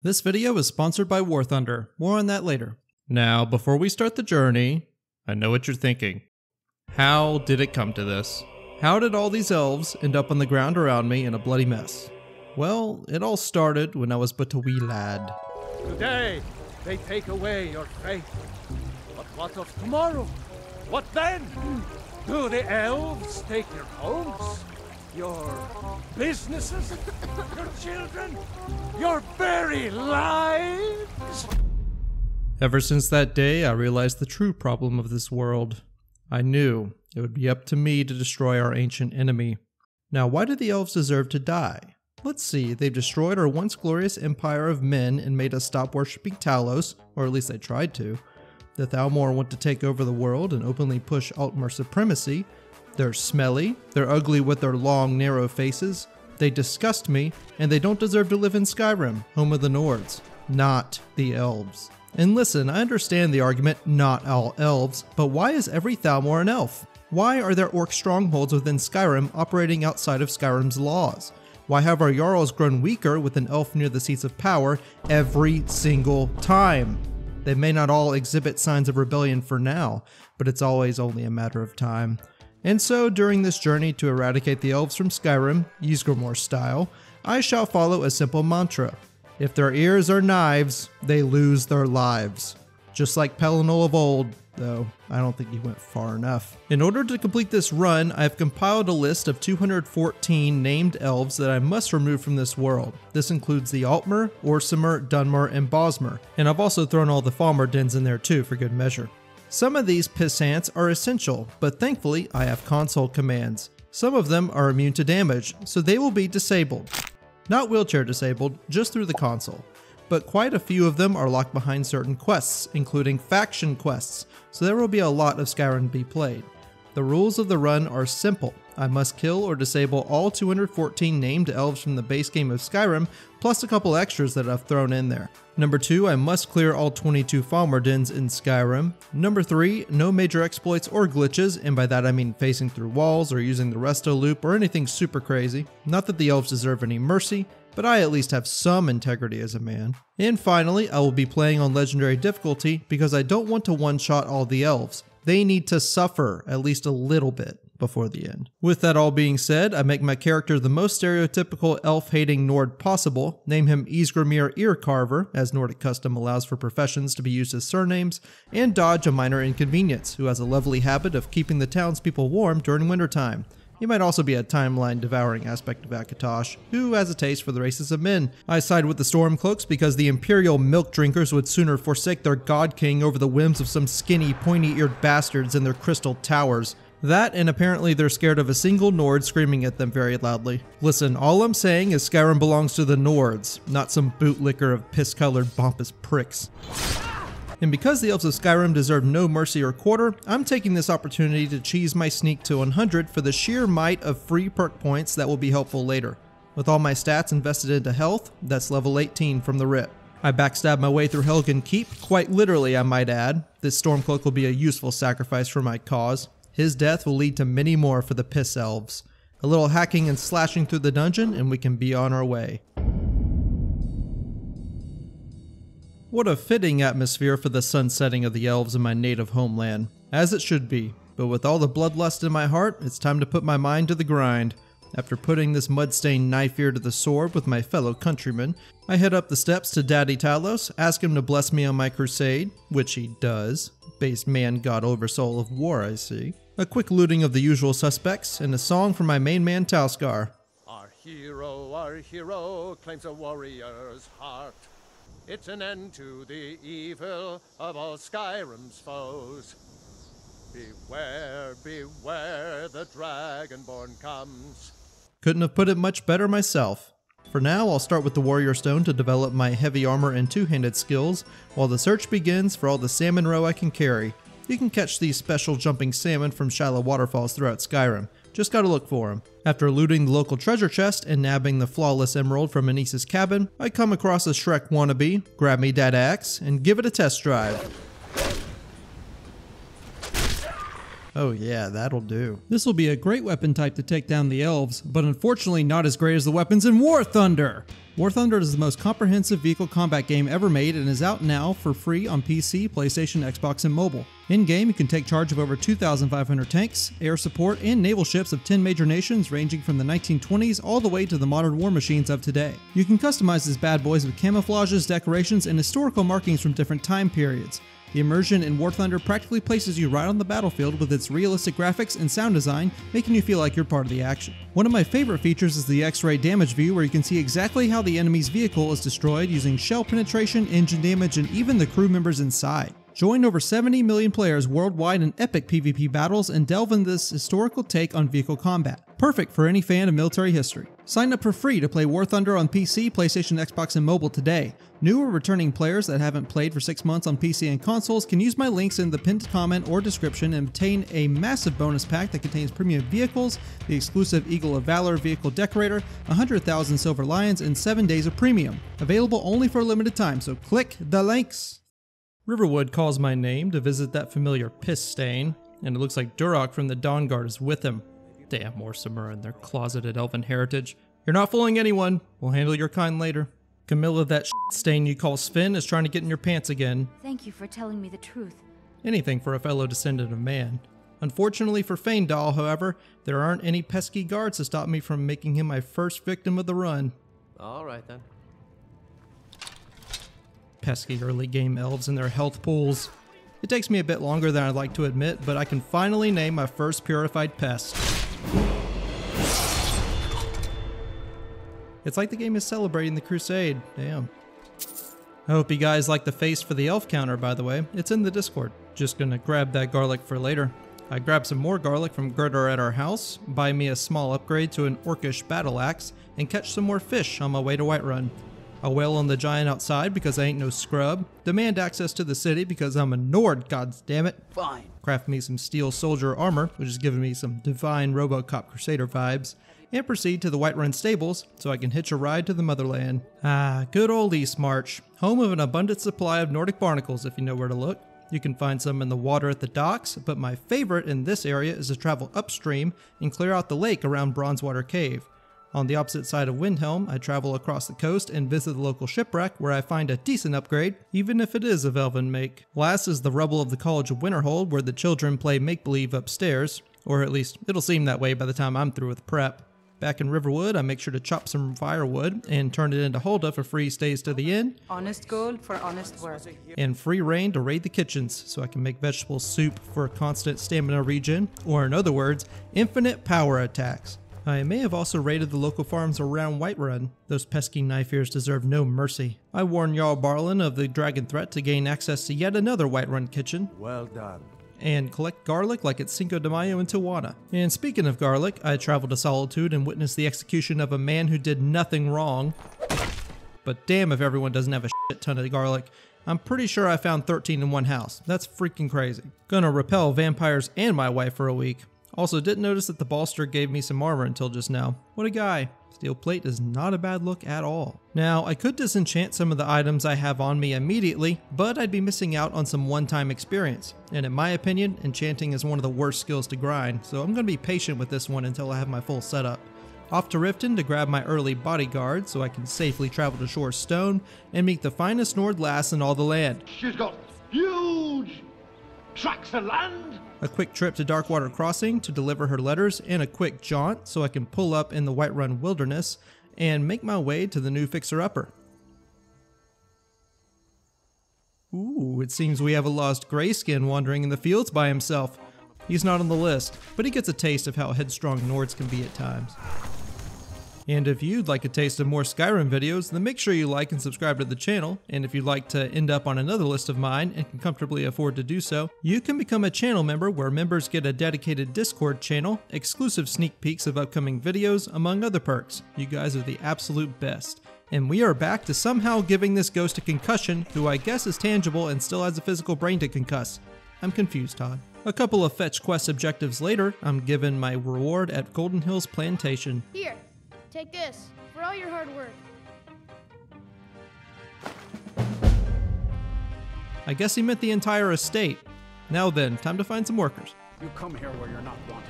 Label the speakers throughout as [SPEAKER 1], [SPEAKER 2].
[SPEAKER 1] This video is sponsored by War Thunder. More on that later. Now, before we start the journey, I know what you're thinking. How did it come to this? How did all these elves end up on the ground around me in a bloody mess? Well, it all started when I was but a wee lad.
[SPEAKER 2] Today, they take away your faith. But what of tomorrow? What then? Do the elves take your homes? Your businesses? Your children? Your very lives?
[SPEAKER 1] Ever since that day, I realized the true problem of this world. I knew it would be up to me to destroy our ancient enemy. Now, why do the elves deserve to die? Let's see, they've destroyed our once glorious empire of men and made us stop worshipping Talos, or at least they tried to. The Thalmor want to take over the world and openly push Altmer supremacy. They're smelly, they're ugly with their long, narrow faces, they disgust me, and they don't deserve to live in Skyrim, home of the Nords. Not the elves. And listen, I understand the argument, not all elves, but why is every Thalmor an elf? Why are there orc strongholds within Skyrim operating outside of Skyrim's laws? Why have our Jarls grown weaker with an elf near the seats of power every single time? They may not all exhibit signs of rebellion for now, but it's always only a matter of time. And so, during this journey to eradicate the elves from Skyrim, Ysgramor style, I shall follow a simple mantra. If their ears are knives, they lose their lives. Just like Pelennor of old, though I don't think he went far enough. In order to complete this run, I have compiled a list of 214 named elves that I must remove from this world. This includes the Altmer, Orsimer, Dunmer, and Bosmer, and I've also thrown all the Falmer dens in there too for good measure. Some of these pissants are essential, but thankfully I have console commands. Some of them are immune to damage, so they will be disabled. Not wheelchair disabled, just through the console. But quite a few of them are locked behind certain quests, including faction quests, so there will be a lot of Skyrim to be played. The rules of the run are simple. I must kill or disable all 214 named elves from the base game of Skyrim, plus a couple extras that I've thrown in there. Number 2, I must clear all 22 Falmer dens in Skyrim. Number 3, no major exploits or glitches, and by that I mean facing through walls or using the resto loop or anything super crazy. Not that the elves deserve any mercy, but I at least have some integrity as a man. And finally, I will be playing on legendary difficulty because I don't want to one-shot all the elves. They need to suffer at least a little bit before the end. With that all being said, I make my character the most stereotypical elf-hating Nord possible, name him Ysgramir Earcarver, as Nordic custom allows for professions to be used as surnames, and dodge a minor inconvenience, who has a lovely habit of keeping the townspeople warm during wintertime. He might also be a timeline-devouring aspect of Akatosh, who has a taste for the races of men. I side with the Stormcloaks because the Imperial milk drinkers would sooner forsake their God King over the whims of some skinny, pointy-eared bastards in their crystal towers. That, and apparently they're scared of a single Nord screaming at them very loudly. Listen, all I'm saying is Skyrim belongs to the Nords, not some bootlicker of piss-colored pompous pricks. And because the elves of Skyrim deserve no mercy or quarter, I'm taking this opportunity to cheese my sneak to 100 for the sheer might of free perk points that will be helpful later. With all my stats invested into health, that's level 18 from the rip. I backstab my way through Helgen Keep, quite literally I might add. This Stormcloak will be a useful sacrifice for my cause. His death will lead to many more for the Piss Elves. A little hacking and slashing through the dungeon and we can be on our way. What a fitting atmosphere for the sunsetting of the elves in my native homeland. As it should be, but with all the bloodlust in my heart, it's time to put my mind to the grind. After putting this mud-stained knife ear to the sword with my fellow countrymen, I head up the steps to Daddy Talos, ask him to bless me on my crusade, which he does. Base man god oversoul of war, I see. A quick looting of the usual suspects, and a song from my main man Tausgar.
[SPEAKER 2] Our hero claims a warrior's heart. It's an end to the evil of all Skyrim's foes. Beware, beware, the Dragonborn comes.
[SPEAKER 1] Couldn't have put it much better myself. For now, I'll start with the Warrior Stone to develop my heavy armor and two-handed skills, while the search begins for all the salmon roe I can carry. You can catch these special jumping salmon from shallow waterfalls throughout Skyrim. Just gotta look for them. After looting the local treasure chest and nabbing the flawless emerald from Anissa's cabin, I come across a Shrek wannabe, grab me that axe, and give it a test drive. Oh yeah, that'll do. This will be a great weapon type to take down the elves, but unfortunately not as great as the weapons in War Thunder. War Thunder is the most comprehensive vehicle combat game ever made and is out now for free on PC, PlayStation, Xbox, and mobile. In-game, you can take charge of over 2,500 tanks, air support, and naval ships of 10 major nations ranging from the 1920s all the way to the modern war machines of today. You can customize these bad boys with camouflages, decorations, and historical markings from different time periods. The immersion in War Thunder practically places you right on the battlefield with its realistic graphics and sound design, making you feel like you're part of the action. One of my favorite features is the X-ray damage view, where you can see exactly how the enemy's vehicle is destroyed using shell penetration, engine damage, and even the crew members inside. Join over 70 million players worldwide in epic PvP battles and delve into this historical take on vehicle combat. Perfect for any fan of military history. Sign up for free to play War Thunder on PC, PlayStation, Xbox, and mobile today. New or returning players that haven't played for 6 months on PC and consoles can use my links in the pinned comment or description and obtain a massive bonus pack that contains premium vehicles, the exclusive Eagle of Valor vehicle decorator, 100,000 silver lions, and 7 days of premium. Available only for a limited time, so click the links. Riverwood calls my name to visit that familiar piss stain, and it looks like Durok from the Dawnguard is with him. Damn Mortimer and their closeted elven heritage. You're not fooling anyone. We'll handle your kind later. Camilla, that stain you call Sven is trying to get in your pants again.
[SPEAKER 3] Thank you for telling me the truth.
[SPEAKER 1] Anything for a fellow descendant of man. Unfortunately for Faendal, however, there aren't any pesky guards to stop me from making him my first victim of the run.
[SPEAKER 4] Alright then.
[SPEAKER 1] Pesky early game elves and their health pools. It takes me a bit longer than I'd like to admit, but I can finally name my first purified pest. It's like the game is celebrating the crusade. Damn. I hope you guys like the face for the elf counter, by the way. It's in the Discord. Just gonna grab that garlic for later. I grabbed some more garlic from Gerder at our house, buy me a small upgrade to an orcish battle axe, and catch some more fish on my way to Whiterun. I'll wail on the giant outside because I ain't no scrub. Demand access to the city because I'm a Nord, goddammit.
[SPEAKER 2] Fine.
[SPEAKER 1] Craft me some steel soldier armor, which is giving me some divine Robocop Crusader vibes. And proceed to the Whiterun stables so I can hitch a ride to the motherland. Ah, good old Eastmarch, home of an abundant supply of Nordic barnacles if you know where to look. You can find some in the water at the docks, but my favorite in this area is to travel upstream and clear out the lake around Bronzewater Cave. On the opposite side of Windhelm, I travel across the coast and visit the local shipwreck where I find a decent upgrade, even if it is of elven make. Last is the rubble of the College of Winterhold where the children play make-believe upstairs, or at least it'll seem that way by the time I'm through with prep. Back in Riverwood, I make sure to chop some firewood and turn it into Hulda for free stays to the inn.
[SPEAKER 5] Honest gold for honest work.
[SPEAKER 1] And free reign to raid the kitchens so I can make vegetable soup for constant stamina regen, or in other words, infinite power attacks. I may have also raided the local farms around Whiterun. Those pesky knife-ears deserve no mercy. I warn Jarl Barlin of the dragon threat to gain access to yet another Whiterun kitchen.
[SPEAKER 2] Well done.
[SPEAKER 1] And collect garlic like it's Cinco de Mayo in Tijuana. And speaking of garlic, I traveled to Solitude and witnessed the execution of a man who did nothing wrong. But damn if everyone doesn't have a shit ton of garlic. I'm pretty sure I found 13 in one house. That's freaking crazy. Gonna repel vampires and my wife for a week. Also didn't notice that the Balster gave me some armor until just now. What a guy. Steel plate is not a bad look at all. Now, I could disenchant some of the items I have on me immediately, but I'd be missing out on some one-time experience. And in my opinion, enchanting is one of the worst skills to grind, so I'm going to be patient with this one until I have my full setup. Off to Riften to grab my early bodyguard so I can safely travel to Shore Stone and meet the finest Nord lass in all the land.
[SPEAKER 6] She's got huge tracts of land.
[SPEAKER 1] A quick trip to Darkwater Crossing to deliver her letters, and a quick jaunt so I can pull up in the Whiterun Wilderness and make my way to the new fixer-upper. Ooh, it seems we have a lost Greyskin wandering in the fields by himself. He's not on the list, but he gets a taste of how headstrong Nords can be at times. And if you'd like a taste of more Skyrim videos, then make sure you like and subscribe to the channel. And if you'd like to end up on another list of mine and can comfortably afford to do so, you can become a channel member where members get a dedicated Discord channel, exclusive sneak peeks of upcoming videos, among other perks. You guys are the absolute best. And we are back to somehow giving this ghost a concussion, who I guess is tangible and still has a physical brain to concuss. I'm confused, Todd. A couple of fetch quest objectives later, I'm given my reward at Golden Hills Plantation.
[SPEAKER 7] Here. Take this, for all your hard work.
[SPEAKER 1] I guess he meant the entire estate. Now then, time to find some workers.
[SPEAKER 8] You come here where you're not wanted.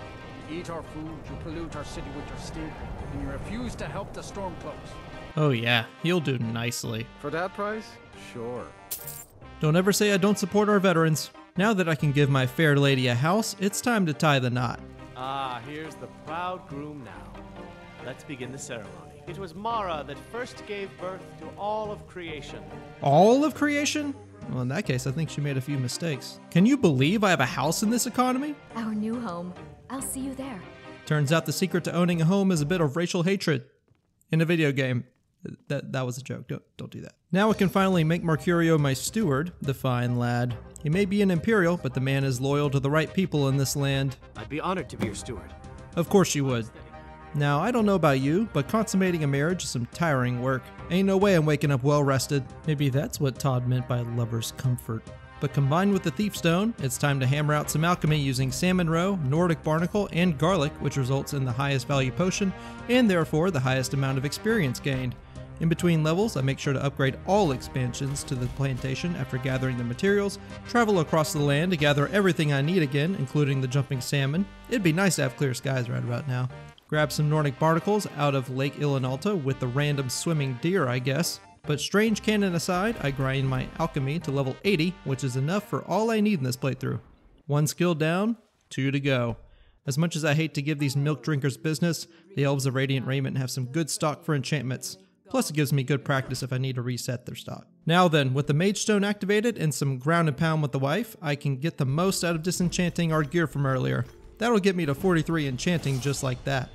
[SPEAKER 8] You eat our food, you pollute our city with your stink, and you refuse to help the Stormcloaks.
[SPEAKER 1] Oh yeah, he'll do nicely.
[SPEAKER 8] For that price? Sure.
[SPEAKER 1] Don't ever say I don't support our veterans. Now that I can give my fair lady a house, it's time to tie the knot.
[SPEAKER 4] Ah, here's the proud groom now. Let's begin the ceremony. It was Mara that first gave birth to all of creation.
[SPEAKER 1] All of creation? Well, in that case, I think she made a few mistakes. Can you believe I have a house in this economy?
[SPEAKER 3] Our new home. I'll see you there.
[SPEAKER 1] Turns out the secret to owning a home is a bit of racial hatred in a video game. That was a joke. Don't do that. Now I can finally make Mercurio my steward, the fine lad. He may be an Imperial, but the man is loyal to the right people in this land.
[SPEAKER 4] I'd be honored to be your steward.
[SPEAKER 1] Of course you would. Now, I don't know about you, but consummating a marriage is some tiring work. Ain't no way I'm waking up well rested. Maybe that's what Todd meant by lover's comfort. But combined with the Thief Stone, it's time to hammer out some alchemy using Salmon Roe, Nordic Barnacle, and Garlic, which results in the highest value potion, and therefore the highest amount of experience gained. In between levels, I make sure to upgrade all expansions to the plantation after gathering the materials, travel across the land to gather everything I need again, including the jumping salmon. It'd be nice to have clear skies right about now. Grab some Nordic barnacles out of Lake Ilinalta with the random swimming deer, I guess. But strange canon aside, I grind my alchemy to level 80, which is enough for all I need in this playthrough. 1 skill down, 2 to go. As much as I hate to give these milk drinkers business, the Elves of Radiant Raiment have some good stock for enchantments. Plus it gives me good practice if I need to reset their stock. Now then, with the Mage Stone activated and some ground and pound with the wife, I can get the most out of disenchanting our gear from earlier. That'll get me to 43 enchanting just like that.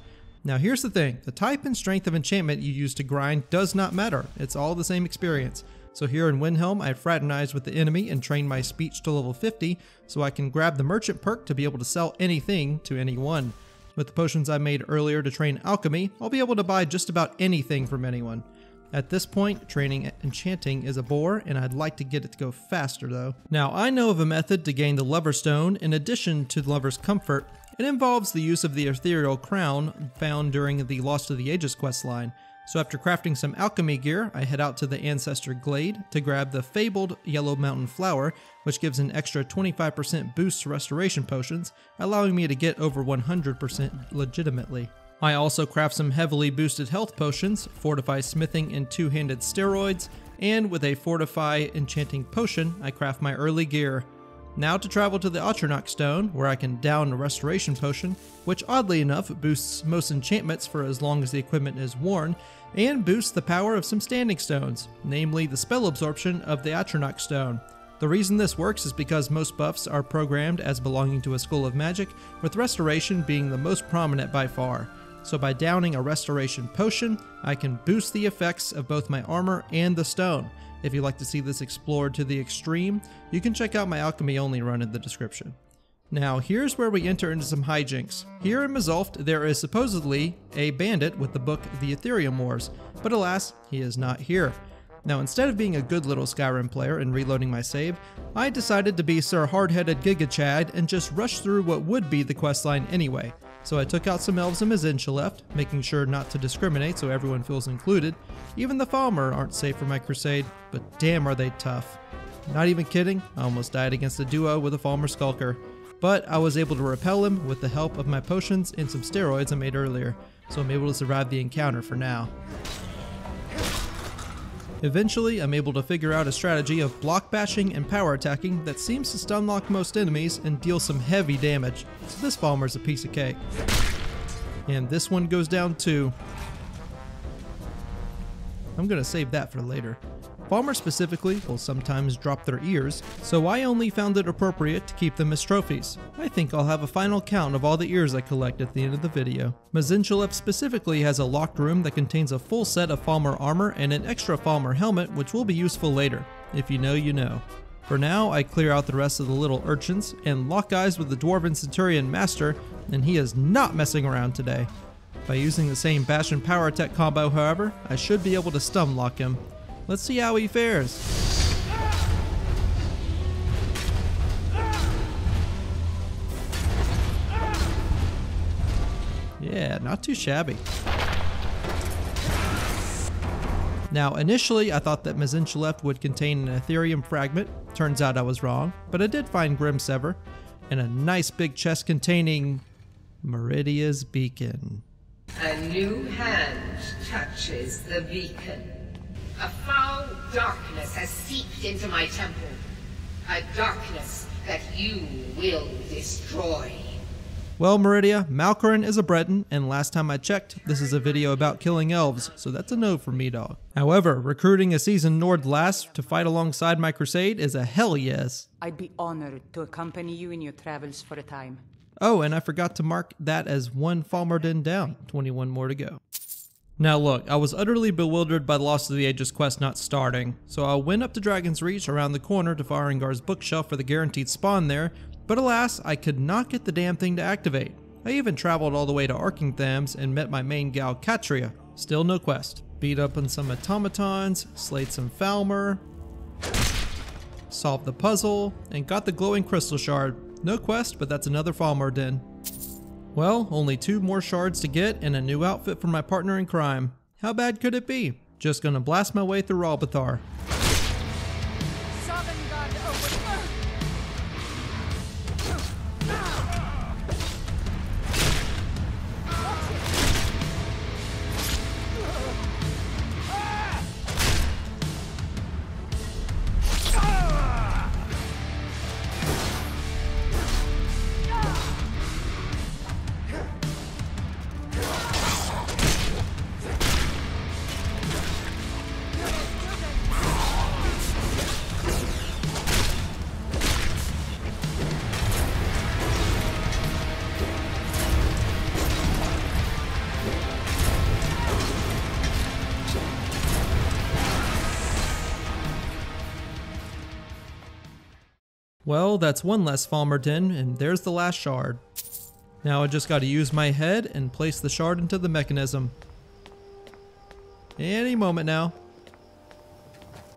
[SPEAKER 1] Now here's the thing, the type and strength of enchantment you use to grind does not matter, it's all the same experience. So here in Windhelm, I fraternize with the enemy and train my speech to level 50, so I can grab the merchant perk to be able to sell anything to anyone. With the potions I made earlier to train alchemy, I'll be able to buy just about anything from anyone. At this point, training enchanting is a bore, and I'd like to get it to go faster though. Now I know of a method to gain the Lover Stone in addition to Lover's Comfort. It involves the use of the ethereal crown found during the Lost to the Ages questline. So after crafting some alchemy gear, I head out to the Ancestor Glade to grab the fabled Yellow Mountain Flower, which gives an extra 25% boost to restoration potions, allowing me to get over 100% legitimately. I also craft some heavily boosted health potions, Fortify Smithing and Two-Handed Steroids, and with a Fortify Enchanting Potion, I craft my early gear. Now to travel to the Atronach Stone, where I can down a Restoration Potion, which oddly enough boosts most enchantments for as long as the equipment is worn, and boosts the power of some standing stones, namely the spell absorption of the Atronach Stone. The reason this works is because most buffs are programmed as belonging to a School of Magic, with Restoration being the most prominent by far. So by downing a Restoration Potion, I can boost the effects of both my armor and the stone. If you'd like to see this explored to the extreme, you can check out my alchemy only run in the description. Now here's where we enter into some hijinks. Here in Mazulft there is supposedly a bandit with the book The Ethereum Wars, but alas, he is not here. Now instead of being a good little Skyrim player and reloading my save, I decided to be Sir Hard-Headed Giga Chad and just rush through what would be the questline anyway. So I took out some elves in Mezincha, making sure not to discriminate so everyone feels included. Even the Falmer aren't safe for my crusade, but damn are they tough. Not even kidding, I almost died against a duo with a Falmer Skulker. But I was able to repel him with the help of my potions and some steroids I made earlier, so I'm able to survive the encounter for now. Eventually, I'm able to figure out a strategy of block bashing and power attacking that seems to stun lock most enemies and deal some heavy damage, so this Falmer's a piece of cake. And this one goes down too. I'm gonna save that for later. Falmer specifically will sometimes drop their ears, so I only found it appropriate to keep them as trophies. I think I'll have a final count of all the ears I collect at the end of the video. Mezincha specifically has a locked room that contains a full set of Falmer armor and an extra Falmer helmet, which will be useful later. If you know, you know. For now, I clear out the rest of the little urchins and lock eyes with the Dwarven Centurion Master, and he is not messing around today. By using the same bash and power attack combo, however, I should be able to stun lock him. Let's see how he fares. Yeah, not too shabby. Now, initially I thought that Mezincha would contain an Ethereum fragment. Turns out I was wrong, but I did find Grimsever and a nice big chest containing Meridia's Beacon.
[SPEAKER 9] A new hand touches the beacon. A foul darkness has seeped into my temple. A darkness that you will destroy.
[SPEAKER 1] Well, Meridia, Malcorin is a Breton, and last time I checked, this is a video about killing elves, so that's a no for me, dog. However, recruiting a seasoned Nord lass to fight alongside my crusade is a hell yes.
[SPEAKER 5] I'd be honored to accompany you in your travels for a time.
[SPEAKER 1] Oh, and I forgot to mark that as one Falmer down, 21 more to go. Now look, I was utterly bewildered by the Lost of the Ages quest not starting, so I went up to Dragon's Reach around the corner to Farengar's bookshelf for the guaranteed spawn there, but alas, I could not get the damn thing to activate. I even traveled all the way to Arkingthams and met my main gal Katria. Still no quest. Beat up on some automatons, slayed some Falmer, solved the puzzle, and got the glowing crystal shard. No quest, but that's another Falmer den. Well, only 2 more shards to get and a new outfit for my partner in crime. How bad could it be? Just gonna blast my way through Ralbathar.
[SPEAKER 7] Sovngarde over.
[SPEAKER 1] Well, that's one less Falmer den, and there's the last shard. Now I just gotta use my head and place the shard into the mechanism. Any moment now.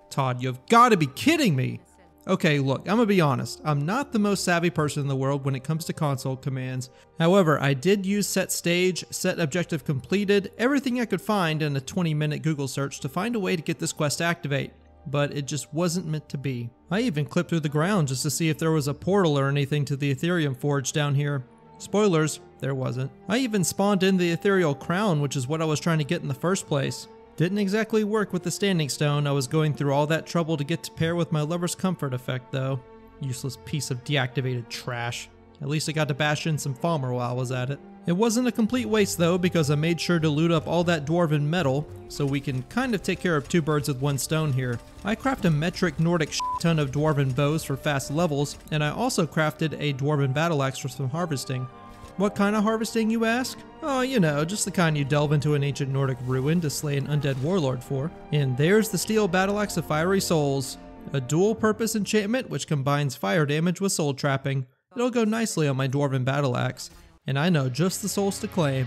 [SPEAKER 1] Todd, you've gotta be kidding me! Okay, look, I'm gonna be honest. I'm not the most savvy person in the world when it comes to console commands. However, I did use set stage, set objective completed, everything I could find in a 20-minute Google search to find a way to get this quest to activate. But it just wasn't meant to be. I even clipped through the ground just to see if there was a portal or anything to the Ethereum Forge down here. Spoilers, there wasn't. I even spawned in the Ethereal Crown, which is what I was trying to get in the first place. Didn't exactly work with the Standing Stone. I was going through all that trouble to get to pair with my Lover's Comfort effect though. Useless piece of deactivated trash. At least I got to bash in some Falmer while I was at it. It wasn't a complete waste though, because I made sure to loot up all that dwarven metal, so we can kind of take care of 2 birds with 1 stone here. I crafted a metric Nordic ton of dwarven bows for fast levels, and I also crafted a dwarven battle axe for some harvesting. What kind of harvesting, you ask? Oh, you know, just the kind you delve into an ancient Nordic ruin to slay an undead warlord for. And there's the steel battle axe of Fiery Souls, a dual-purpose enchantment which combines fire damage with soul trapping. It'll go nicely on my dwarven battle axe. And I know just the souls to claim.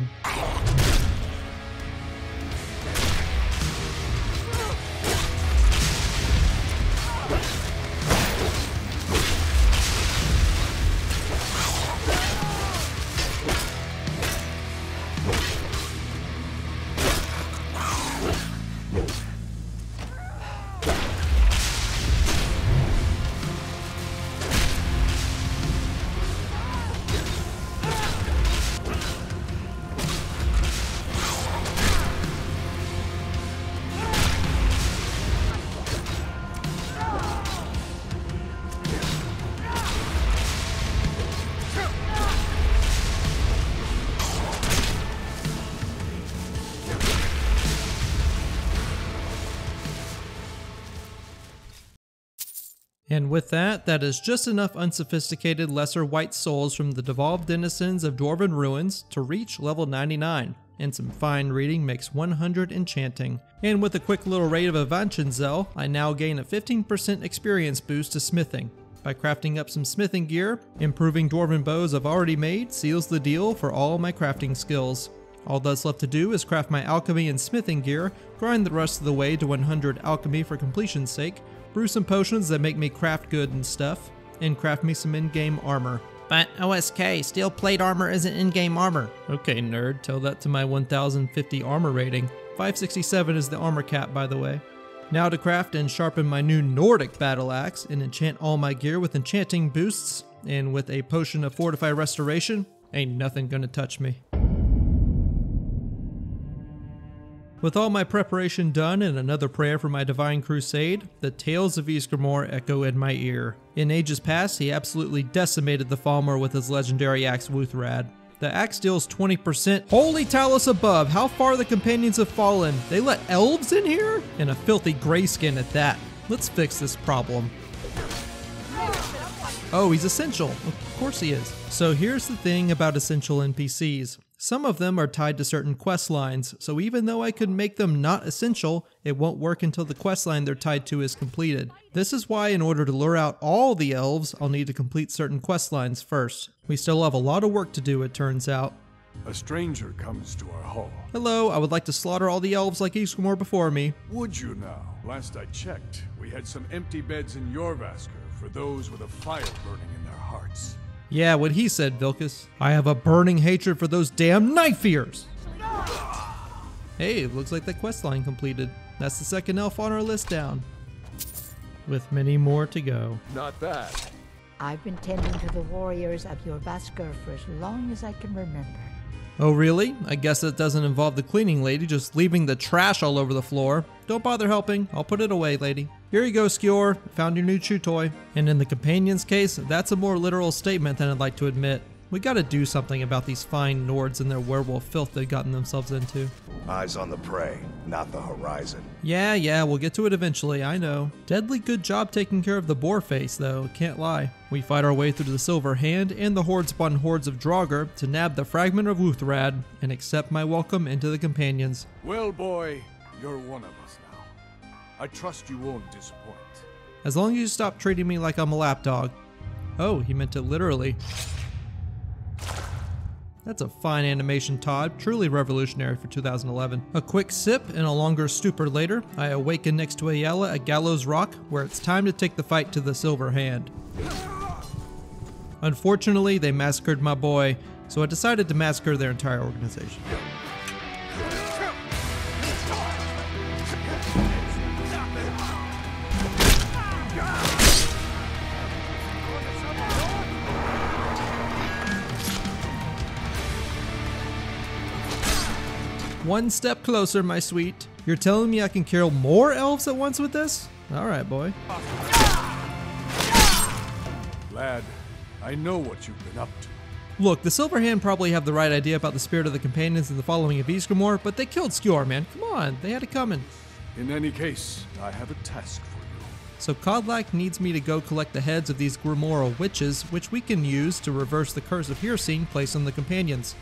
[SPEAKER 1] And with that, that is just enough unsophisticated lesser white souls from the devolved denizens of Dwarven Ruins to reach level 99, and some fine reading makes 100 enchanting. And with a quick little raid of Avancenzel, I now gain a 15% experience boost to smithing. By crafting up some smithing gear, improving Dwarven bows I've already made seals the deal for all my crafting skills. All that's left to do is craft my alchemy and smithing gear, grind the rest of the way to 100 alchemy for completion's sake, brew some potions that make me craft good and stuff, and craft me some in-game armor. But OSK, steel plate armor isn't in-game armor. Okay, nerd, tell that to my 1050 armor rating. 567 is the armor cap, by the way. Now to craft and sharpen my new Nordic battle axe and enchant all my gear with enchanting boosts, and with a potion of Fortify Restoration, ain't nothing gonna touch me. With all my preparation done and another prayer for my divine crusade, the tales of Ysgramor echo in my ear. In ages past, he absolutely decimated the Falmer with his legendary axe Wuthrad. The axe deals 20%. Holy Talus above, how far the companions have fallen. They let elves in here? And a filthy grayskin at that. Let's fix this problem. Oh, he's essential. Of course he is. So here's the thing about essential NPCs. Some of them are tied to certain quest lines, so even though I could make them not essential, it won't work until the quest line they're tied to is completed. This is why in order to lure out all the elves, I'll need to complete certain quest lines first. We still have a lot of work to do, it turns out.
[SPEAKER 10] A stranger comes to our hall.
[SPEAKER 1] Hello, I would like to slaughter all the elves like Ysgramor before me.
[SPEAKER 10] Would you now? Last I checked, we had some empty beds in Jorvaskr for those with a fire burning in their hearts.
[SPEAKER 1] Yeah, what he said, Vilcus. I have a burning hatred for those damn knife ears! Hey, it looks like that quest line completed. That's the second elf on our list down. With many more to go.
[SPEAKER 2] Not bad.
[SPEAKER 11] I've been tending to the warriors of Jorvaskr for as long as I can remember.
[SPEAKER 1] Oh really? I guess that doesn't involve the cleaning lady just leaving the trash all over the floor. Don't bother helping, I'll put it away, lady. Here you go, Skjor. Found your new chew toy. And in the companion's case, that's a more literal statement than I'd like to admit. We gotta do something about these fine Nords and their werewolf filth they've gotten themselves into.
[SPEAKER 12] Eyes on the prey, not the horizon.
[SPEAKER 1] Yeah, we'll get to it eventually, I know. Deadly good job taking care of the boar face, though, can't lie. We fight our way through the Silver Hand and the hordes upon hordes of Draugr to nab the fragment of Wuthrad and accept my welcome into the companions.
[SPEAKER 10] Well, boy, you're one of us now. I trust you won't disappoint.
[SPEAKER 1] As long as you stop treating me like I'm a lapdog. Oh, he meant it literally. That's a fine animation, Todd. Truly revolutionary for 2011. A quick sip and a longer stupor later, I awaken next to Ayala at Gallows Rock, where it's time to take the fight to the Silver Hand. Unfortunately, they massacred my boy, so I decided to massacre their entire organization. One step closer, my sweet. You're telling me I can kill more elves at once with this? Alright, boy.
[SPEAKER 10] Lad, I know what you've been up to.
[SPEAKER 1] Look, the Silver Hand probably have the right idea about the spirit of the companions and the following of Ysgramor, but they killed Skjor, man. Come on, they had it coming.
[SPEAKER 10] In any case, I have a task for you.
[SPEAKER 1] So Kodlak needs me to go collect the heads of these Grimoral witches, which we can use to reverse the curse of Hearsing placed on the companions.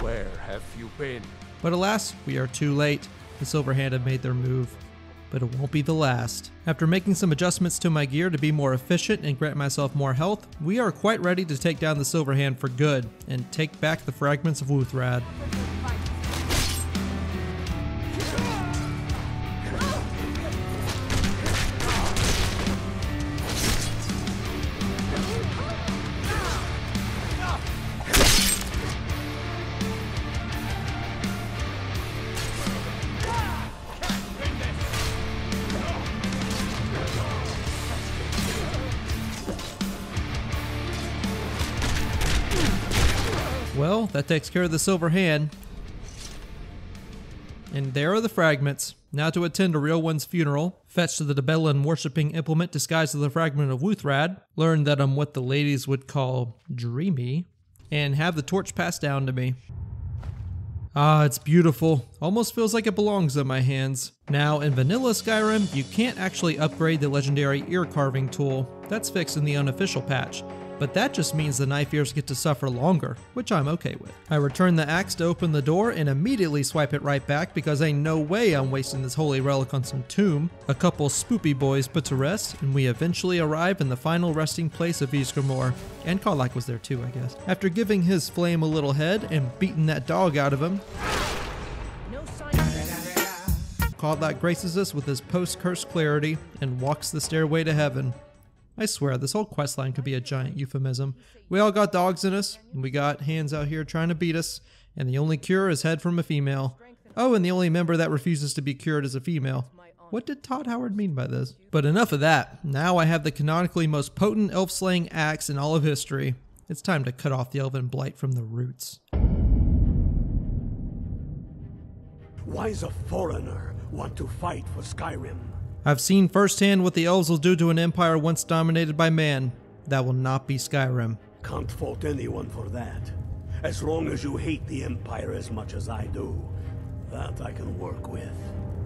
[SPEAKER 2] Where have you been?
[SPEAKER 1] But alas, we are too late. The Silver Hand have made their move. But it won't be the last. After making some adjustments to my gear to be more efficient and grant myself more health, we are quite ready to take down the Silver Hand for good, and take back the fragments of Wuthrad. Well, that takes care of the Silver Hand. And there are the fragments. Now to attend a real one's funeral, fetch to the Debellan worshipping implement disguised as the fragment of Wuthrad, learn that I'm what the ladies would call dreamy, and have the torch passed down to me. Ah, it's beautiful. Almost feels like it belongs in my hands. Now, in vanilla Skyrim, you can't actually upgrade the legendary ear carving tool. That's fixed in the unofficial patch. But that just means the knife ears get to suffer longer, which I'm okay with. I return the axe to open the door and immediately swipe it right back because ain't no way I'm wasting this holy relic on some tomb. A couple spoopy boys put to rest, and we eventually arrive in the final resting place of Ysgramor. And Kodlak was there too, I guess. After giving his flame a little head and beating that dog out of him, Kodlak graces us with his post-curse clarity and walks the stairway to heaven. I swear, this whole questline could be a giant euphemism. We all got dogs in us, and we got hands out here trying to beat us, and the only cure is head from a female. Oh, and the only member that refuses to be cured is a female. What did Todd Howard mean by this? But enough of that. Now I have the canonically most potent elf-slaying axe in all of history. It's time to cut off the elven blight from the roots.
[SPEAKER 13] Why's a foreigner want to fight for Skyrim?
[SPEAKER 1] I've seen firsthand what the elves will do to an empire once dominated by man. That will not be Skyrim.
[SPEAKER 13] Can't fault anyone for that. As long as you hate the Empire as much as I do, that I can work with.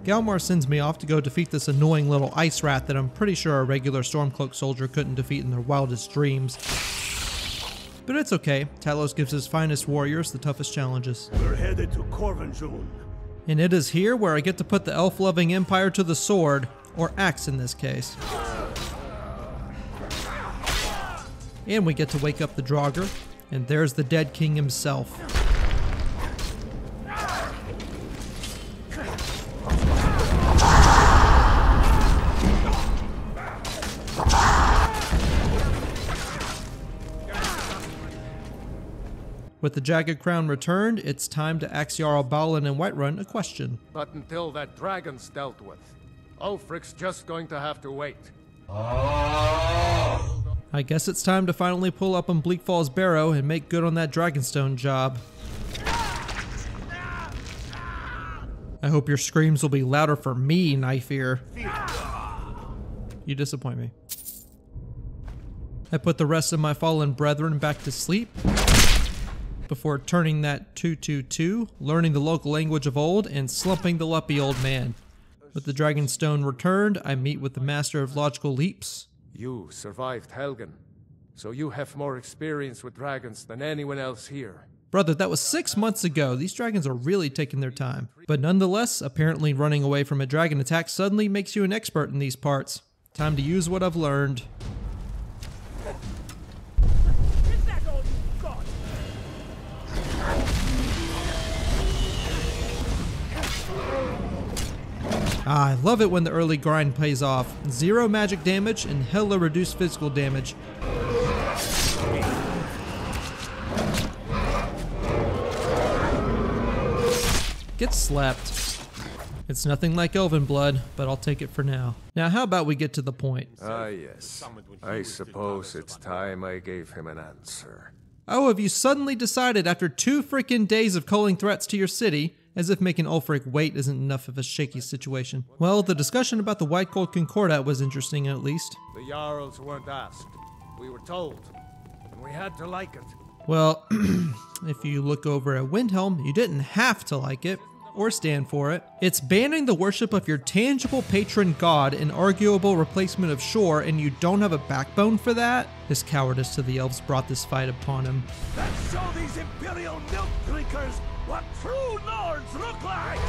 [SPEAKER 1] Galmar sends me off to go defeat this annoying little ice rat that I'm pretty sure a regular Stormcloak soldier couldn't defeat in their wildest dreams. But it's okay, Talos gives his finest warriors the toughest challenges.
[SPEAKER 13] We're headed to Corvinjune.
[SPEAKER 1] And it is here where I get to put the elf-loving empire to the sword, or axe in this case. And we get to wake up the Draugr, and there's the dead king himself. With the Jagged Crown returned, it's time to ask Jerall, Balin, and Whiterun a question.
[SPEAKER 2] But until that dragon's dealt with, Ulfric's just going to have to wait.
[SPEAKER 1] I guess it's time to finally pull up on Bleak Falls Barrow and make good on that Dragonstone job. I hope your screams will be louder for me, Knife Ear. You disappoint me. I put the rest of my fallen brethren back to sleep before turning that 222, learning the local language of old, and slumping the lumpy old man. With the Dragonstone returned, I meet with the Master of Logical Leaps.
[SPEAKER 2] You survived Helgen, so you have more experience with dragons than anyone else here.
[SPEAKER 1] Brother, that was 6 months ago. These dragons are really taking their time. But nonetheless, apparently running away from a dragon attack suddenly makes you an expert in these parts. Time to use what I've learned. I love it when the early grind pays off. 0 magic damage and hella reduced physical damage. Get slapped. It's nothing like elven blood, but I'll take it for now. Now how about we get to the point?
[SPEAKER 12] Yes. I suppose it's time I gave him an answer.
[SPEAKER 1] Oh, have you suddenly decided after 2 freaking days of calling threats to your city, as if making Ulfric wait isn't enough of a shaky situation? Well, the discussion about the White Gold Concordat was interesting at least.
[SPEAKER 2] The Jarls weren't asked. We were told, and we had to like it.
[SPEAKER 1] Well, if you look over at Windhelm, you didn't have to like it, or stand for it. It's banning the worship of your tangible patron god, an arguable replacement of Shor, and you don't have a backbone for that? His cowardice to the elves brought this fight upon him.
[SPEAKER 13] Let's show these Imperial milk drinkers what true Nords look like!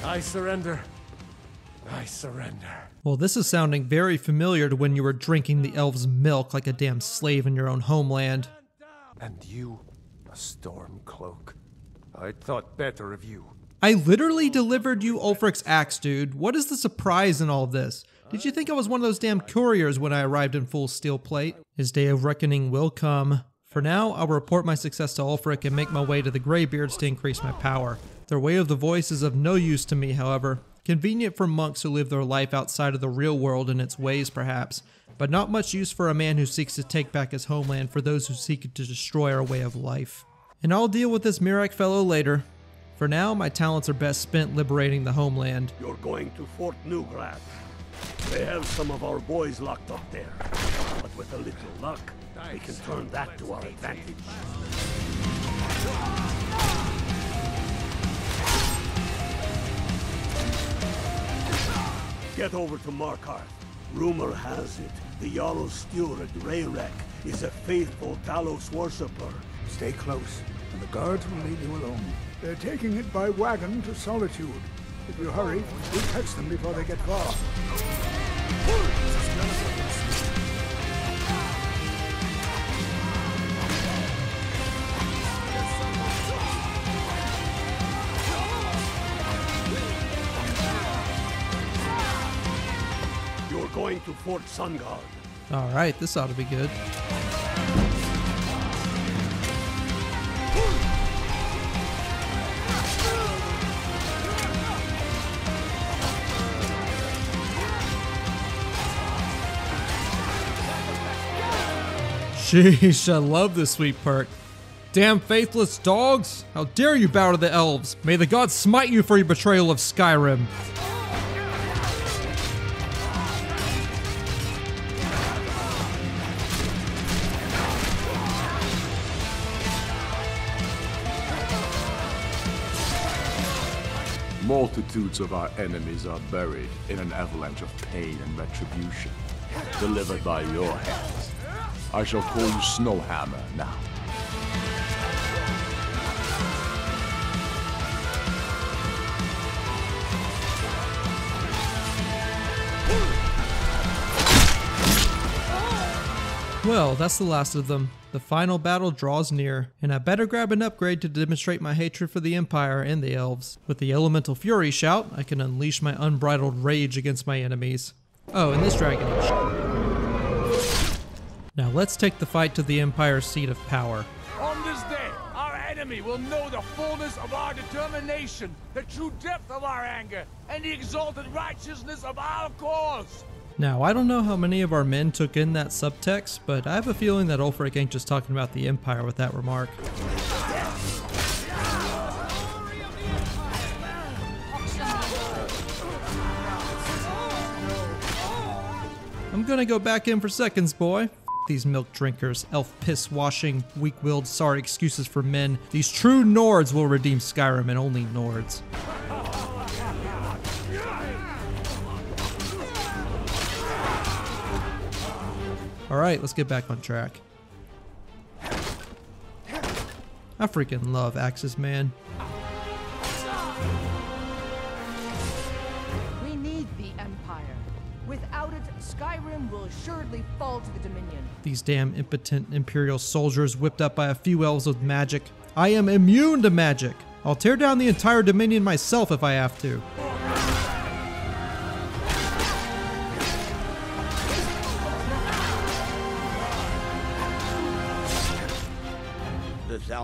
[SPEAKER 2] I surrender. I surrender.
[SPEAKER 1] Well, this is sounding very familiar to when you were drinking the elves' milk like a damn slave in your own homeland.
[SPEAKER 2] And you, a Stormcloak. I thought better of you.
[SPEAKER 1] I literally delivered you Ulfric's axe, dude. What is the surprise in all of this? Did you think I was one of those damn couriers when I arrived in full steel plate? His day of reckoning will come. For now, I'll report my success to Ulfric and make my way to the Greybeards to increase my power. Their way of the voice is of no use to me, however. Convenient for monks who live their life outside of the real world and its ways, perhaps, but not much use for a man who seeks to take back his homeland for those who seek to destroy our way of life. And I'll deal with this Merethic fellow later. For now, my talents are best spent liberating the homeland.
[SPEAKER 13] You're going to Fort Newgrad. They have some of our boys locked up there, but with a little luck, we can turn that to our advantage. Get over to Markarth. Rumor has it, the Jarl's steward, Rayrek, is a faithful Talos worshipper.
[SPEAKER 14] Stay close, and the guards will leave you alone. They're taking it by wagon to Solitude. If you hurry, we'll catch them before they get far.
[SPEAKER 13] You're going to Fort Sovngarde.
[SPEAKER 1] Alright, this ought to be good. Sheesh, I love this sweet perk. Damn faithless dogs! How dare you bow to the elves! May the gods smite you for your betrayal of Skyrim!
[SPEAKER 15] Multitudes of our enemies are buried in an avalanche of pain and retribution, delivered by your hands. I shall call you Snowhammer now.
[SPEAKER 1] Well, that's the last of them. The final battle draws near, and I better grab an upgrade to demonstrate my hatred for the Empire and the Elves. With the Elemental Fury shout, I can unleash my unbridled rage against my enemies. Oh, and this dragon is Now let's take the fight to the Empire's seat of power.
[SPEAKER 2] On this day, our enemy will know the fullness of our determination, the true depth of our anger, and the exalted righteousness of our cause.
[SPEAKER 1] Now, I don't know how many of our men took in that subtext, but I have a feeling that Ulfric ain't just talking about the Empire with that remark. I'm gonna go back in for seconds, boy. F these milk drinkers, elf piss washing, weak-willed, sorry excuses for men. These true Nords will redeem Skyrim, and only Nords. Alright, let's get back on track. I freaking love axes, man.
[SPEAKER 16] We need the Empire. Without it, Skyrim will assuredly fall to the Dominion.
[SPEAKER 1] These damn impotent Imperial soldiers whipped up by a few elves with magic. I am immune to magic. I'll tear down the entire Dominion myself if I have to.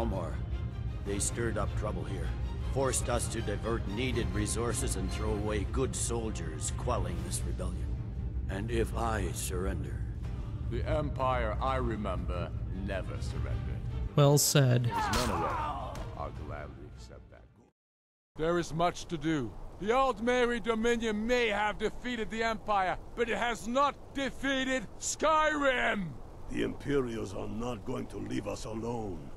[SPEAKER 17] Falmer. They stirred up trouble here, forced us to divert needed resources and throw away good soldiers, quelling this rebellion. And if I surrender...
[SPEAKER 15] The Empire I remember never surrendered.
[SPEAKER 1] Well said.
[SPEAKER 15] I'll gladly accept that.
[SPEAKER 2] There is much to do. The Aldmeri Dominion may have defeated the Empire, but it has not defeated Skyrim!
[SPEAKER 13] The Imperials are not going to leave us alone.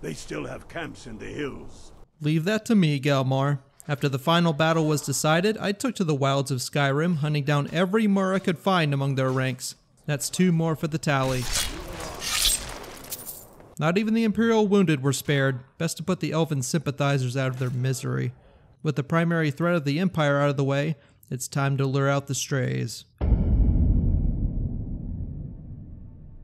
[SPEAKER 13] They still have camps in the hills.
[SPEAKER 1] Leave that to me, Galmar. After the final battle was decided, I took to the wilds of Skyrim, hunting down every Mur I could find among their ranks. That's 2 more for the tally. Not even the Imperial wounded were spared. Best to put the elven sympathizers out of their misery. With the primary threat of the Empire out of the way, it's time to lure out the strays.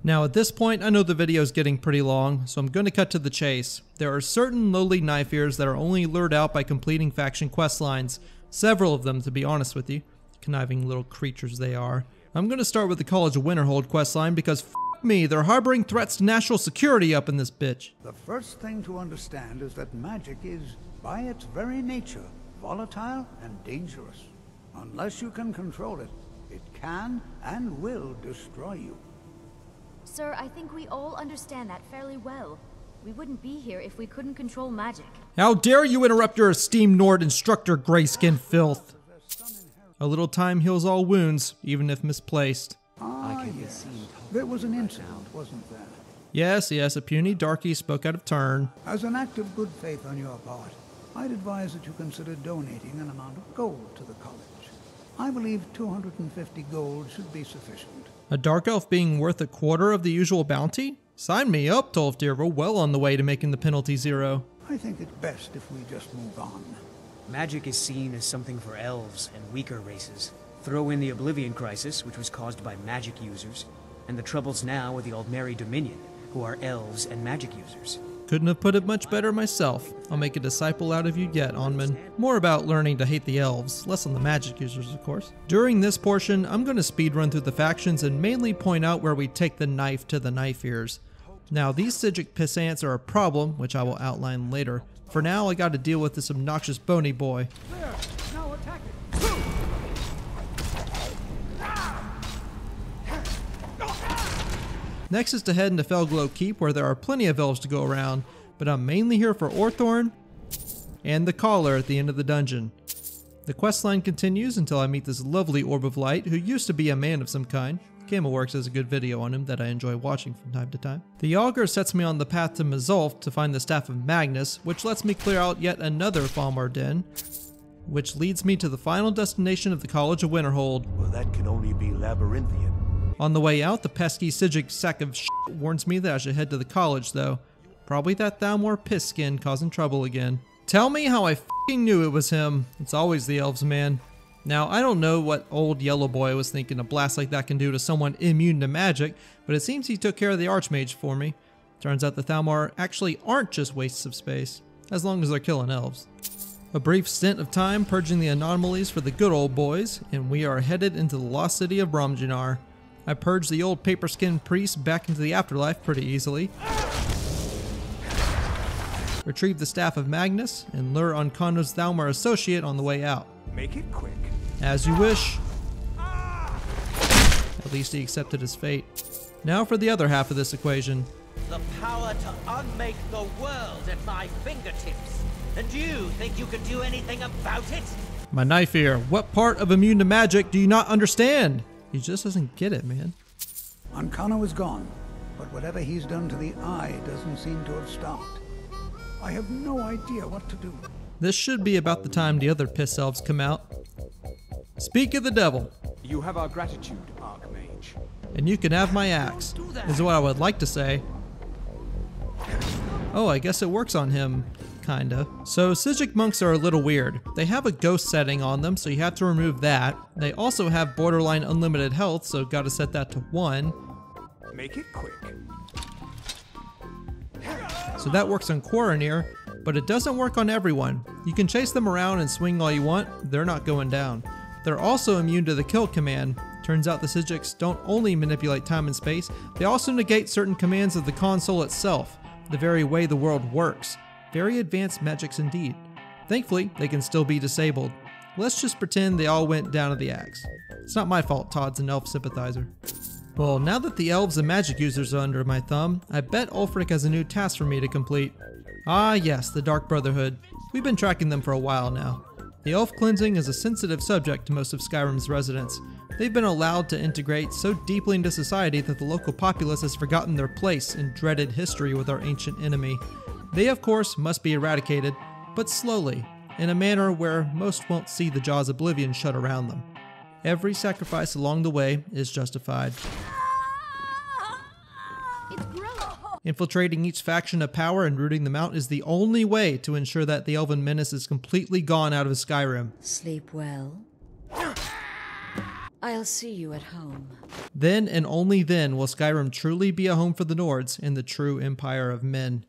[SPEAKER 1] Now at this point, I know the video is getting pretty long, so I'm going to cut to the chase. There are certain lowly knife ears that are only lured out by completing faction quest lines. Several of them, to be honest with you. Conniving little creatures they are. I'm going to start with the College of Winterhold questline because f*** me, they're harboring threats to national security up in this bitch.
[SPEAKER 14] The first thing to understand is that magic is, by its very nature, volatile and dangerous. Unless you can control it, it can and will destroy you.
[SPEAKER 3] Sir, I think we all understand that fairly well. We wouldn't be here if we couldn't control magic.
[SPEAKER 1] How dare you interrupt your esteemed Nord instructor, grayskin filth! A little time heals all wounds, even if misplaced.
[SPEAKER 14] Yes. There was an incident, wasn't there?
[SPEAKER 1] Yes, a puny darky spoke out of turn.
[SPEAKER 14] As an act of good faith on your part, I'd advise that you consider donating an amount of gold to the college. I believe 250 gold should be sufficient.
[SPEAKER 1] A dark elf being worth a quarter of the usual bounty? Sign me up, Tolfdir. We're well on the way to making the penalty 0.
[SPEAKER 14] I think it's best if we just move on.
[SPEAKER 18] Magic is seen as something for elves and weaker races. Throw in the Oblivion Crisis, which was caused by magic users, and the troubles now with the Aldmeri Dominion, who are elves and magic users.
[SPEAKER 1] Couldn't have put it much better myself. I'll make a disciple out of you yet, Onman. More about learning to hate the elves, less on the magic users, of course. During this portion, I'm going to speedrun through the factions and mainly point out where we take the knife to the knife ears. Now, these Psijic pissants are a problem, which I will outline later. For now, I got to deal with this obnoxious bony boy.
[SPEAKER 2] There, now attack it.
[SPEAKER 1] Next is to head into Felglow Keep, where there are plenty of elves to go around, but I'm mainly here for Orthorn and the Caller at the end of the dungeon. The questline continues until I meet this lovely Orb of Light, who used to be a man of some kind. Gameworks has a good video on him that I enjoy watching from time to time. The Augur sets me on the path to Mazulf to find the Staff of Magnus, which lets me clear out yet another Falmer den, which leads me to the final destination of the College of Winterhold.
[SPEAKER 13] Well, that can only be labyrinthian.
[SPEAKER 1] On the way out, the pesky Psijic sack of shit warns me that I should head to the college, though. Probably that Thalmor piss skin causing trouble again. Tell me how I f***ing knew it was him. It's always the elves, man. Now, I don't know what old yellow boy was thinking a blast like that can do to someone immune to magic, but it seems he took care of the Archmage for me. Turns out the Thalmor actually aren't just wastes of space, as long as they're killing elves. A brief stint of time purging the anomalies for the good old boys, and we are headed into the lost city of Bromjanar. I purged the old paper-skinned priest back into the afterlife pretty easily. Retrieve the Staff of Magnus, and lure Ancano's Thalmor associate on the way out.
[SPEAKER 2] Make it quick.
[SPEAKER 1] As you wish. At least he accepted his fate. Now for the other half of this equation.
[SPEAKER 19] The power to unmake the world at my fingertips. And you think you can do anything about it?
[SPEAKER 1] My knife ear. What part of immune to magic do you not understand? He just doesn't get it, man.
[SPEAKER 14] Ancano is gone, but whatever he's done to the eye doesn't seem to have stopped. I have no idea what to do.
[SPEAKER 1] This should be about the time the other piss elves come out. Speak of the devil.
[SPEAKER 2] You have our gratitude, Archmage.
[SPEAKER 1] And you can have my axe, is what I would like to say. Oh, I guess it works on him. Kinda. So Psijic monks are a little weird. They have a ghost setting on them, so you have to remove that. They also have borderline unlimited health, so gotta set that to 1.
[SPEAKER 2] Make it quick.
[SPEAKER 1] So that works on Quaranir, but it doesn't work on everyone. You can chase them around and swing all you want, they're not going down. They're also immune to the kill command. Turns out the Psijics don't only manipulate time and space, they also negate certain commands of the console itself, the very way the world works. Very advanced magics indeed. Thankfully, they can still be disabled. Let's just pretend they all went down to the axe. It's not my fault Todd's an elf sympathizer. Well, now that the elves and magic users are under my thumb, I bet Ulfric has a new task for me to complete. Ah yes, the Dark Brotherhood. We've been tracking them for a while now. The elf cleansing is a sensitive subject to most of Skyrim's residents. They've been allowed to integrate so deeply into society that the local populace has forgotten their place in dreaded history with our ancient enemy. They, of course, must be eradicated, but slowly, in a manner where most won't see the jaws of oblivion shut around them. Every sacrifice along the way is justified. Infiltrating each faction of power and rooting them out is the only way to ensure that the Elven menace is completely gone out of Skyrim.
[SPEAKER 20] Sleep well. I'll see you at home.
[SPEAKER 1] Then and only then will Skyrim truly be a home for the Nords and the true empire of men.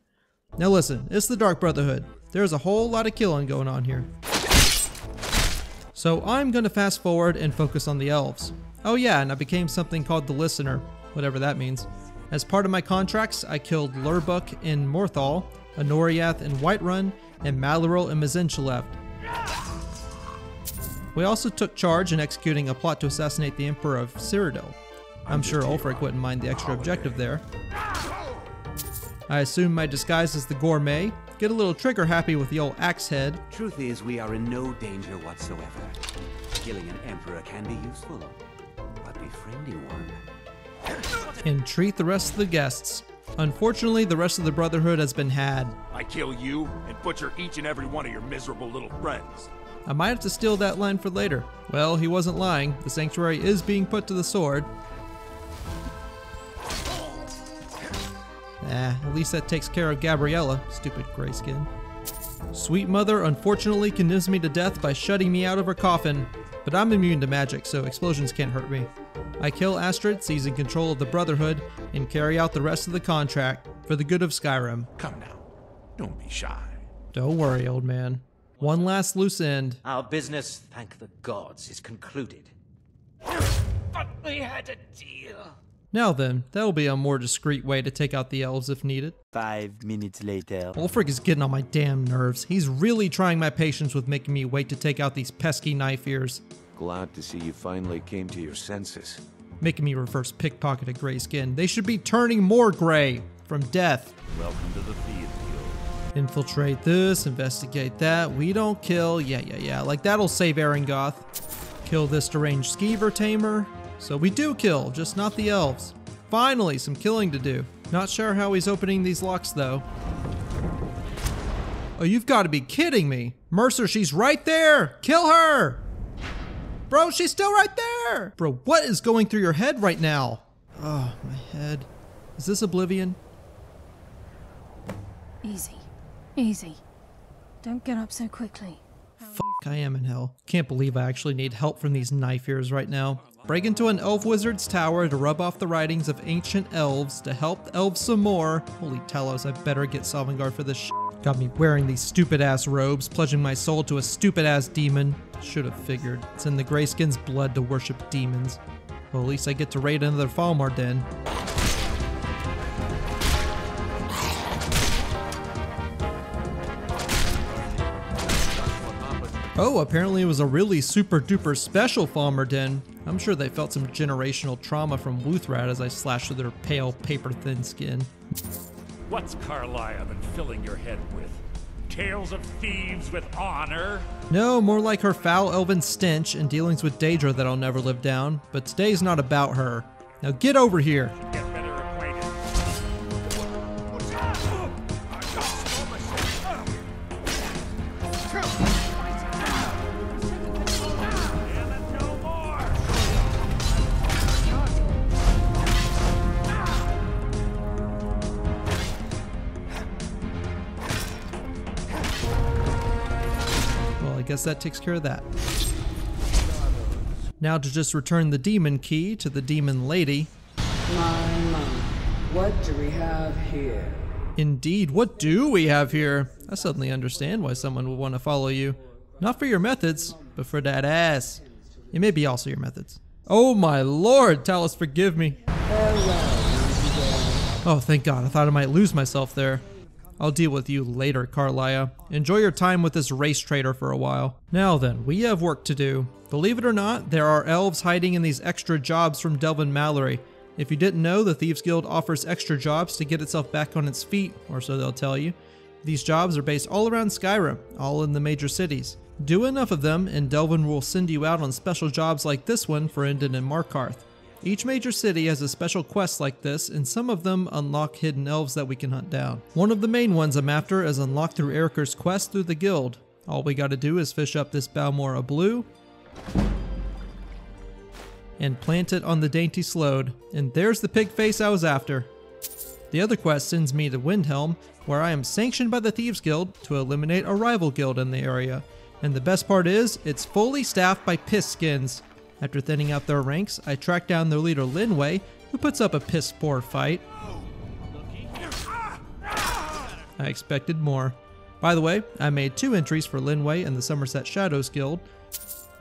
[SPEAKER 1] Now listen, it's the Dark Brotherhood. There's a whole lot of killing going on here. So I'm going to fast forward and focus on the elves. Oh yeah, and I became something called the Listener, whatever that means. As part of my contracts, I killed Lurbuk in Morthal, Anoriath in Whiterun, and Maloril in Mazinchalev. We also took charge in executing a plot to assassinate the Emperor of Cyrodiil. I'm sure Ulfric wouldn't mind the extra objective there. I assume my disguise is the Gourmet, get a little trigger happy with the old axe head.
[SPEAKER 21] Truth is, we are in no danger whatsoever. Killing an emperor can be useful, but befriending one...
[SPEAKER 1] And treat the rest of the guests. Unfortunately, the rest of the Brotherhood has been had.
[SPEAKER 22] I kill you and butcher each and every one of your miserable little friends.
[SPEAKER 1] I might have to steal that line for later. Well, he wasn't lying. The sanctuary is being put to the sword. At least that takes care of Gabriella, stupid grayskin. Sweet Mother unfortunately condemns me to death by shutting me out of her coffin, but I'm immune to magic, so explosions can't hurt me. I kill Astrid, seizing control of the Brotherhood, and carry out the rest of the contract for the good of Skyrim.
[SPEAKER 10] Come now, don't be shy.
[SPEAKER 1] Don't worry, old man. One last loose end.
[SPEAKER 19] Our business, thank the gods, is concluded. But we had a deal.
[SPEAKER 1] Now then, that'll be a more discreet way to take out the elves if needed.
[SPEAKER 21] 5 minutes later.
[SPEAKER 1] Ulfric is getting on my damn nerves. He's really trying my patience with making me wait to take out these pesky knife ears.
[SPEAKER 12] Glad to see you finally came to your senses.
[SPEAKER 1] Making me reverse pickpocket a gray skin. They should be turning more gray from death.
[SPEAKER 21] Welcome to the field.
[SPEAKER 1] Infiltrate this, investigate that. We don't kill. Yeah. Like that'll save Erengoth. Kill this deranged skeever tamer. So we do kill, just not the elves. Finally, some killing to do. Not sure how he's opening these locks though. Oh, you've got to be kidding me. Mercer, she's right there. Kill her. Bro, she's still right there. Bro, what is going through your head right now? Oh, my head. Is this Oblivion?
[SPEAKER 6] Easy. Easy. Don't get up so quickly.
[SPEAKER 1] Fuck, I am in hell. Can't believe I actually need help from these knife ears right now. Break into an elf wizard's tower to rub off the writings of ancient elves to help the elves some more. Holy Talos, I better get Sovngarde for this shit. Got me wearing these stupid ass robes, pledging my soul to a stupid ass demon. Should have figured. It's in the Greyskin's blood to worship demons. Well, at least I get to raid another Falmer den. Oh, apparently it was a really super duper special Falmer den. I'm sure they felt some generational trauma from Wuthrat as I slashed through their pale, paper-thin skin.
[SPEAKER 2] What's Carlisle been filling your head with? Tales of thieves with honor?
[SPEAKER 1] No, more like her foul elven stench and dealings with Daedra that I'll never live down. But today's not about her. Now get over here.
[SPEAKER 2] Get better acquainted.
[SPEAKER 1] Guess that takes care of that. Now to just return the demon key to the demon lady.
[SPEAKER 22] My, what do we have here?
[SPEAKER 1] Indeed, what do we have here? I suddenly understand why someone would want to follow you. Not for your methods, but for that ass. It may be also your methods. Oh my lord, Talos, forgive me. Oh, thank God, I thought I might lose myself there. I'll deal with you later, Carlisle. Enjoy your time with this race trader for a while. Now then, we have work to do. Believe it or not, there are elves hiding in these extra jobs from Delvin Mallory. If you didn't know, the Thieves Guild offers extra jobs to get itself back on its feet, or so they'll tell you. These jobs are based all around Skyrim, all in the major cities. Do enough of them, and Delvin will send you out on special jobs like this one for Endon and Markarth. Each major city has a special quest like this, and some of them unlock hidden elves that we can hunt down. One of the main ones I'm after is unlocked through Eriker's quest through the guild. All we gotta do is fish up this Balmora Blue and plant it on the dainty Slode, and there's the pig face I was after. The other quest sends me to Windhelm, where I am sanctioned by the Thieves Guild to eliminate a rival guild in the area. And the best part is, it's fully staffed by piss skins. After thinning out their ranks, I track down their leader Linway, who puts up a piss-poor fight. I expected more. By the way, I made 2 entries for Linway and the Somerset Shadows Guild.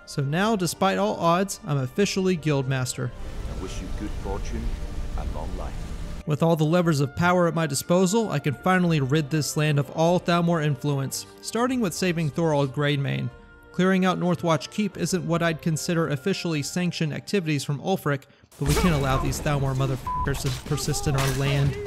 [SPEAKER 1] So now, despite all odds, I'm officially Guildmaster.
[SPEAKER 21] I wish you good fortune and long life.
[SPEAKER 1] With all the levers of power at my disposal, I can finally rid this land of all Thalmor influence, starting with saving Thorald Greymane. Clearing out Northwatch Keep isn't what I'd consider officially sanctioned activities from Ulfric, but we can't allow these Thalmor motherfuckers to persist in our land.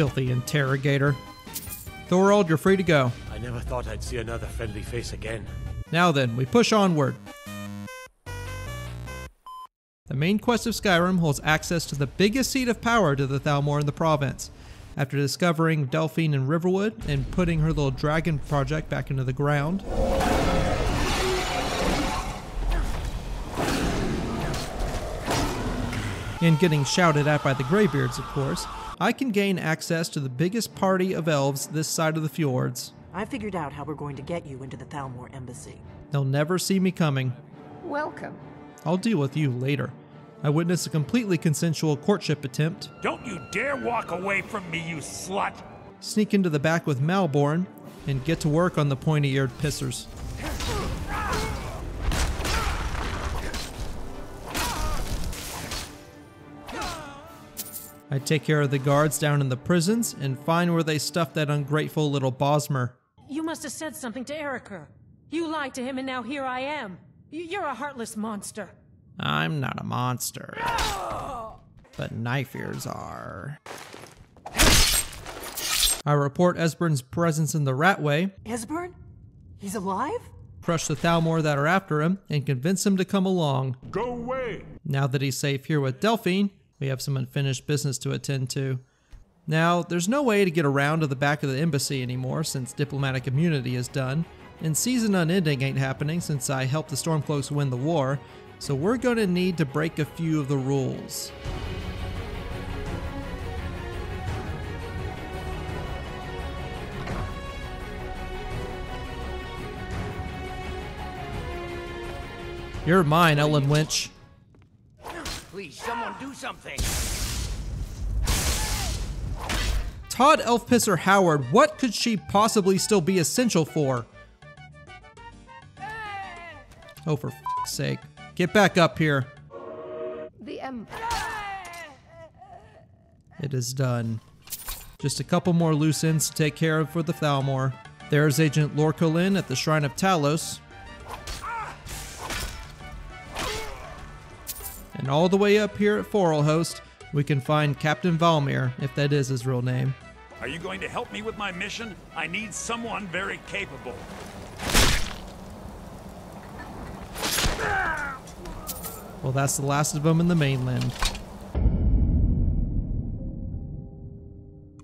[SPEAKER 1] filthy interrogator. Thorold, you're free to go.
[SPEAKER 13] I never thought I'd see another friendly face again.
[SPEAKER 1] Now then, we push onward. The main quest of Skyrim holds access to the biggest seat of power to the Thalmor in the province. After discovering Delphine and Riverwood and putting her little dragon project back into the ground, and getting shouted at by the Greybeards, of course, I can gain access to the biggest party of elves this side of the fjords.
[SPEAKER 4] I figured out how we're going to get you into the Thalmor embassy.
[SPEAKER 1] They'll never see me coming.
[SPEAKER 4] Welcome.
[SPEAKER 1] I'll deal with you later. I witnessed a completely consensual courtship attempt.
[SPEAKER 8] Don't you dare walk away from me, you slut!
[SPEAKER 1] Sneak into the back with Malborn, and get to work on the pointy-eared pissers. I take care of the guards down in the prisons and find where they stuffed that ungrateful little Bosmer.
[SPEAKER 23] You must have said something to Eriker. You lied to him and now here I am. You're a heartless monster.
[SPEAKER 1] I'm not a monster. But knife ears are. I report Esbern's presence in the Ratway.
[SPEAKER 4] Esbern? He's alive?
[SPEAKER 1] Crush the Thalmor that are after him and convince him to come along.
[SPEAKER 8] Go away!
[SPEAKER 1] Now that he's safe here with Delphine, we have some unfinished business to attend to. Now, there's no way to get around to the back of the embassy anymore since diplomatic immunity is done, and Season Unending ain't happening since I helped the Stormcloaks win the war, so we're gonna need to break a few of the rules. You're mine, Ellen Winch.
[SPEAKER 19] Please, someone do something.
[SPEAKER 1] Todd Elfpisser Howard, what could she possibly still be essential for? Oh, for f***'s sake. Get back up here.
[SPEAKER 7] The Empire.
[SPEAKER 1] It is done. Just a couple more loose ends to take care of for the Thalmor. There's Agent Lorcolin at the Shrine of Talos. And all the way up here at Forelhost, we can find Captain Valmir, if that is his real name.
[SPEAKER 8] Are you going to help me with my mission? I need someone very capable.
[SPEAKER 1] Well, that's the last of them in the mainland.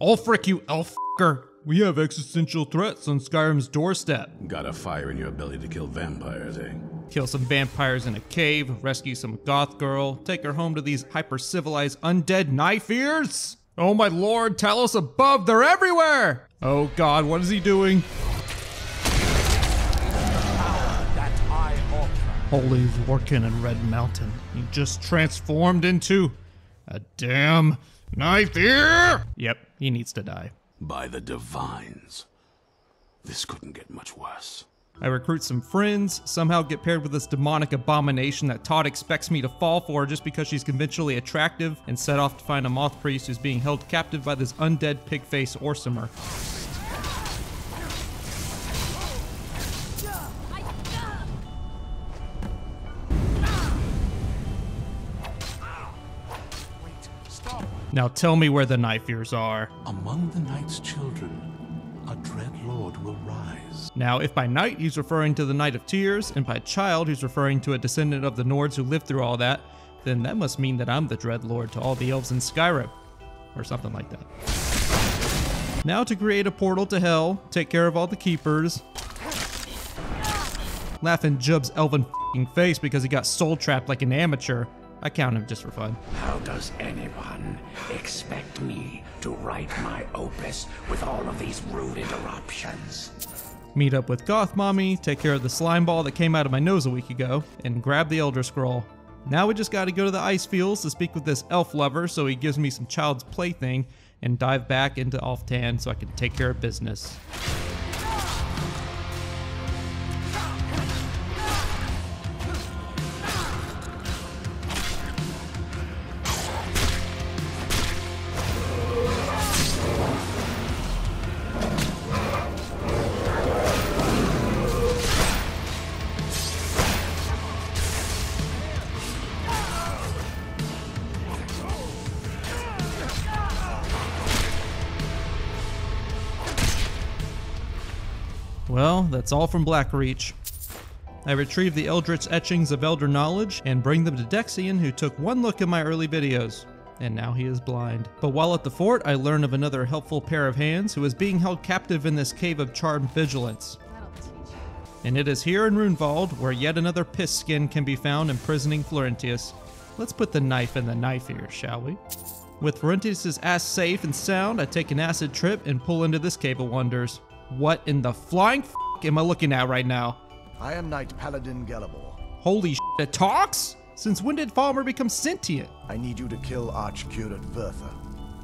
[SPEAKER 1] Oh, frick you, elf***er! We have existential threats on Skyrim's doorstep.
[SPEAKER 15] Got a fire in your belly to kill vampires, eh?
[SPEAKER 1] Kill some vampires in a cave, rescue some goth girl, take her home to these hyper-civilized undead knife ears? Oh my lord, Talos above, they're everywhere! Oh god, what is he doing? Holy Lorcan and Red Mountain, he just transformed into a damn knife ear! Yep, he needs to die.
[SPEAKER 15] By the divines. This couldn't get much worse.
[SPEAKER 1] I recruit some friends, somehow get paired with this demonic abomination that Todd expects me to fall for just because she's conventionally attractive, and set off to find a moth priest who's being held captive by this undead pig-face Orsimer. Now tell me where the knife ears are.
[SPEAKER 15] Among the knight's children, a dread lord will rise.
[SPEAKER 1] Now, if by knight he's referring to the Knight of Tears, and by child he's referring to a descendant of the Nords who lived through all that, then that must mean that I'm the dread lord to all the elves in Skyrim. Or something like that. Now to create a portal to hell, take care of all the keepers. Laugh in Jub's elven f***ing face because he got soul trapped like an amateur. I count him just for fun.
[SPEAKER 24] How does anyone expect me to write my opus with all of these rude interruptions?
[SPEAKER 1] Meet up with Goth Mommy, take care of the slime ball that came out of my nose a week ago, and grab the Elder Scroll. Now we just gotta go to the ice fields to speak with this elf lover so he gives me some child's plaything, and dive back into Alftan so I can take care of business. Well, that's all from Blackreach. I retrieved the Eldritch etchings of Elder Knowledge and bring them to Dexian, who took one look at my early videos. And now he is blind. But while at the fort, I learn of another helpful pair of hands who is being held captive in this cave of charmed vigilance. And it is here in Runevald where yet another piss skin can be found imprisoning Florentius. Let's put the knife in the knife here, shall we? With Florentius' ass safe and sound, I take an acid trip and pull into this cave of wonders. What in the flying f*** am I looking at right now?
[SPEAKER 5] I am Knight Paladin Gelibor.
[SPEAKER 1] Holy shit, it talks? Since when did Falmer become sentient?
[SPEAKER 5] I need you to kill Archcurate Vertha,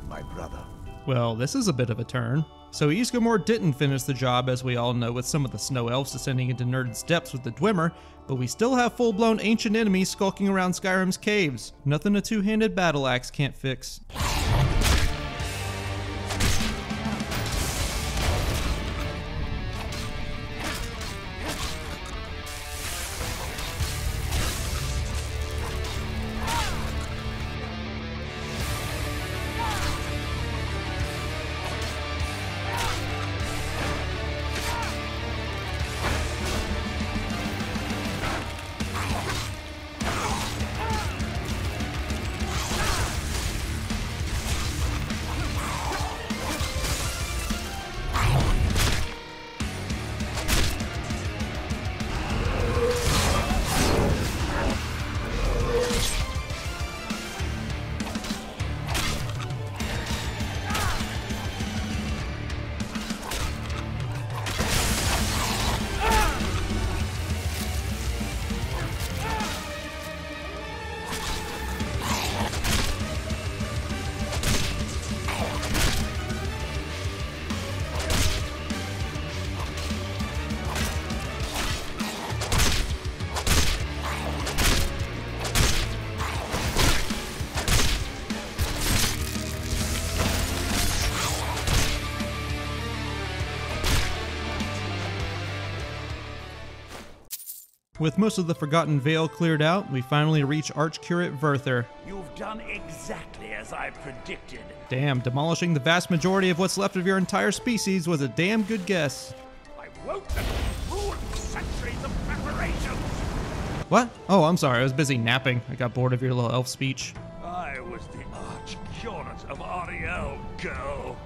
[SPEAKER 5] my brother.
[SPEAKER 1] Well, this is a bit of a turn. So Ysgramor didn't finish the job, as we all know, with some of the snow elves descending into Nerd's depths with the Dwemer, but we still have full-blown ancient enemies skulking around Skyrim's caves. Nothing a two-handed battle axe can't fix. With most of the Forgotten Vale cleared out, we finally reach Archcurate Vertha.
[SPEAKER 8] You've done exactly as I predicted.
[SPEAKER 1] Damn, demolishing the vast majority of what's left of your entire species was a damn good guess.
[SPEAKER 8] I won't let you ruin centuries of preparations.
[SPEAKER 1] What? Oh, I'm sorry, I was busy napping. I got bored of your little elf speech.
[SPEAKER 8] I was the Archcurate of Ariel, girl.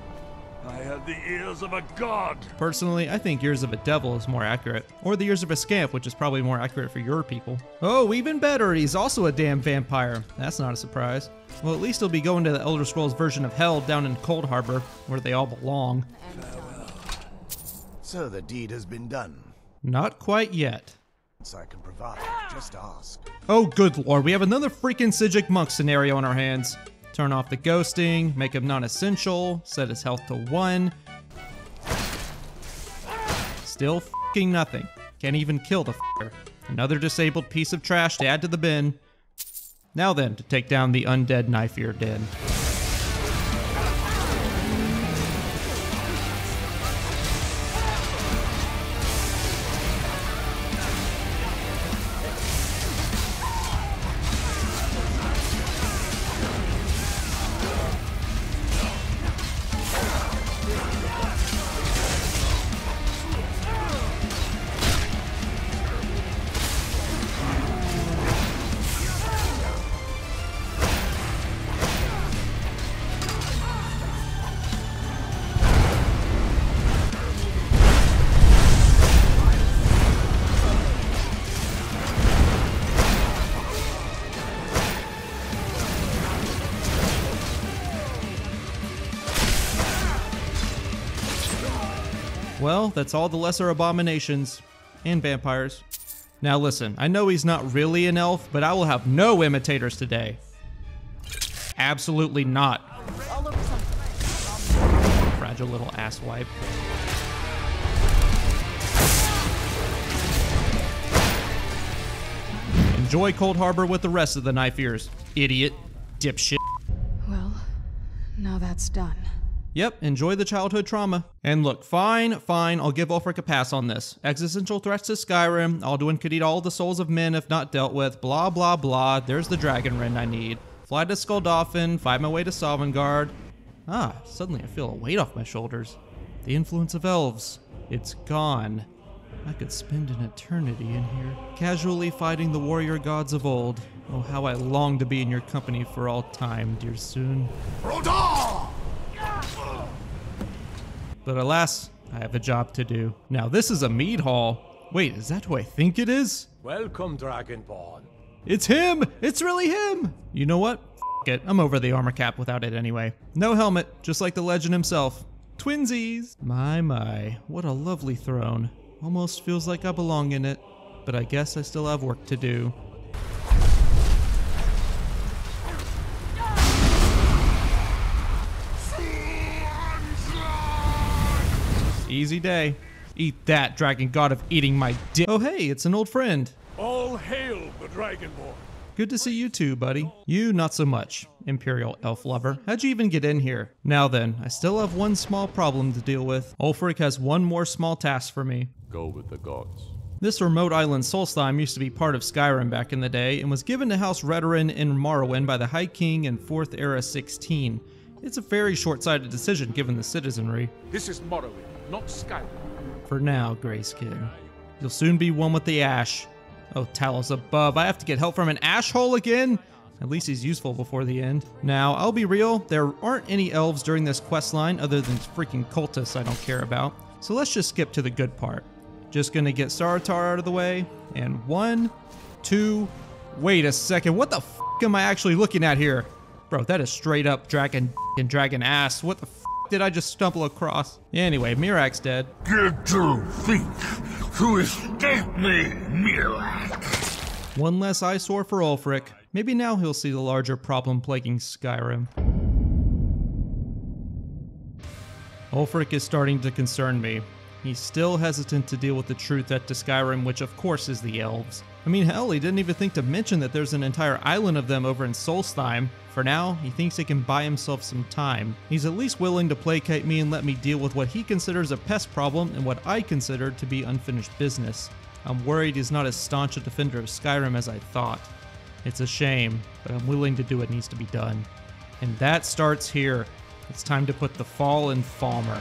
[SPEAKER 8] I had the ears of a god.
[SPEAKER 1] Personally, I think Ears of a Devil is more accurate. Or the Ears of a Scamp, which is probably more accurate for your people. Oh, even better, he's also a damn vampire. That's not a surprise. Well, at least he'll be going to the Elder Scrolls version of Hell down in Cold Harbor, where they all belong.
[SPEAKER 5] Farewell. So the deed has been done.
[SPEAKER 1] Not quite yet.
[SPEAKER 5] I can provide, just ask.
[SPEAKER 1] Oh, good lord, we have another freaking Sigic Monk scenario on our hands. Turn off the ghosting, make him non-essential, set his health to 1. Still f***ing nothing. Can't even kill the f***er. Another disabled piece of trash to add to the bin. Now then, to take down the undead Knife-Ear Den. Well, that's all the lesser abominations. And vampires. Now listen, I know he's not really an elf, but I will have no imitators today. Absolutely not. Fragile little asswipe. Enjoy Cold Harbor with the rest of the Knife-Ears, idiot, dipshit.
[SPEAKER 6] Well, now that's done.
[SPEAKER 1] Yep, enjoy the childhood trauma. And look, fine, I'll give Ulfric a pass on this. Existential threats to Skyrim, Alduin could eat all the souls of men if not dealt with, blah blah blah, there's the dragon wren I need. Fly to Skuldolphin, find my way to Sovngarde. Ah, suddenly I feel a weight off my shoulders. The influence of elves, it's gone. I could spend an eternity in here, casually fighting the warrior gods of old. Oh, how I long to be in your company for all time, dear Soon. But alas, I have a job to do. Now this is a mead hall. Wait, is that who I think it is?
[SPEAKER 2] Welcome, Dragonborn.
[SPEAKER 1] It's him! It's really him! You know what? F it, I'm over the armor cap without it anyway. No helmet, just like the legend himself. Twinsies! My, what a lovely throne. Almost feels like I belong in it, but I guess I still have work to do. Easy day. Eat that, dragon god of eating my dick. Oh hey, it's an old friend.
[SPEAKER 10] All hail the Dragonborn.
[SPEAKER 1] Good to see you too, buddy. You, not so much, Imperial Elf Lover. How'd you even get in here? Now then, I still have one small problem to deal with. Ulfric has one more small task for me.
[SPEAKER 15] Go with the gods.
[SPEAKER 1] This remote island Solstheim used to be part of Skyrim back in the day and was given to House Redoran in Morrowind by the High King in 4th Era 16. It's a very short-sighted decision given the citizenry.
[SPEAKER 2] This is Morrowind, not Skyrim.
[SPEAKER 1] For now, Grayskin. You'll soon be one with the Ash. Oh, Talos above. I have to get help from an ash hole again? At least he's useful before the end. Now, I'll be real, there aren't any elves during this questline other than freaking cultists I don't care about. So let's just skip to the good part. Just gonna get Sartar out of the way. And 1, 2, wait a second. What the f am I actually looking at here? Bro, that is straight up dragon and dragon ass. What the f did I just stumble across? Anyway, Mirak's dead.
[SPEAKER 8] Did you think to escape me, Mirak?
[SPEAKER 1] One less eyesore for Ulfric. Maybe now he'll see the larger problem plaguing Skyrim. Ulfric is starting to concern me. He's still hesitant to deal with the truth at to Skyrim, which of course is the elves. I mean, hell, he didn't even think to mention that there's an entire island of them over in Solstheim. For now, he thinks he can buy himself some time. He's at least willing to placate me and let me deal with what he considers a pest problem and what I consider to be unfinished business. I'm worried he's not as staunch a defender of Skyrim as I thought. It's a shame, but I'm willing to do what needs to be done. And that starts here. It's time to put the fall in Falmer.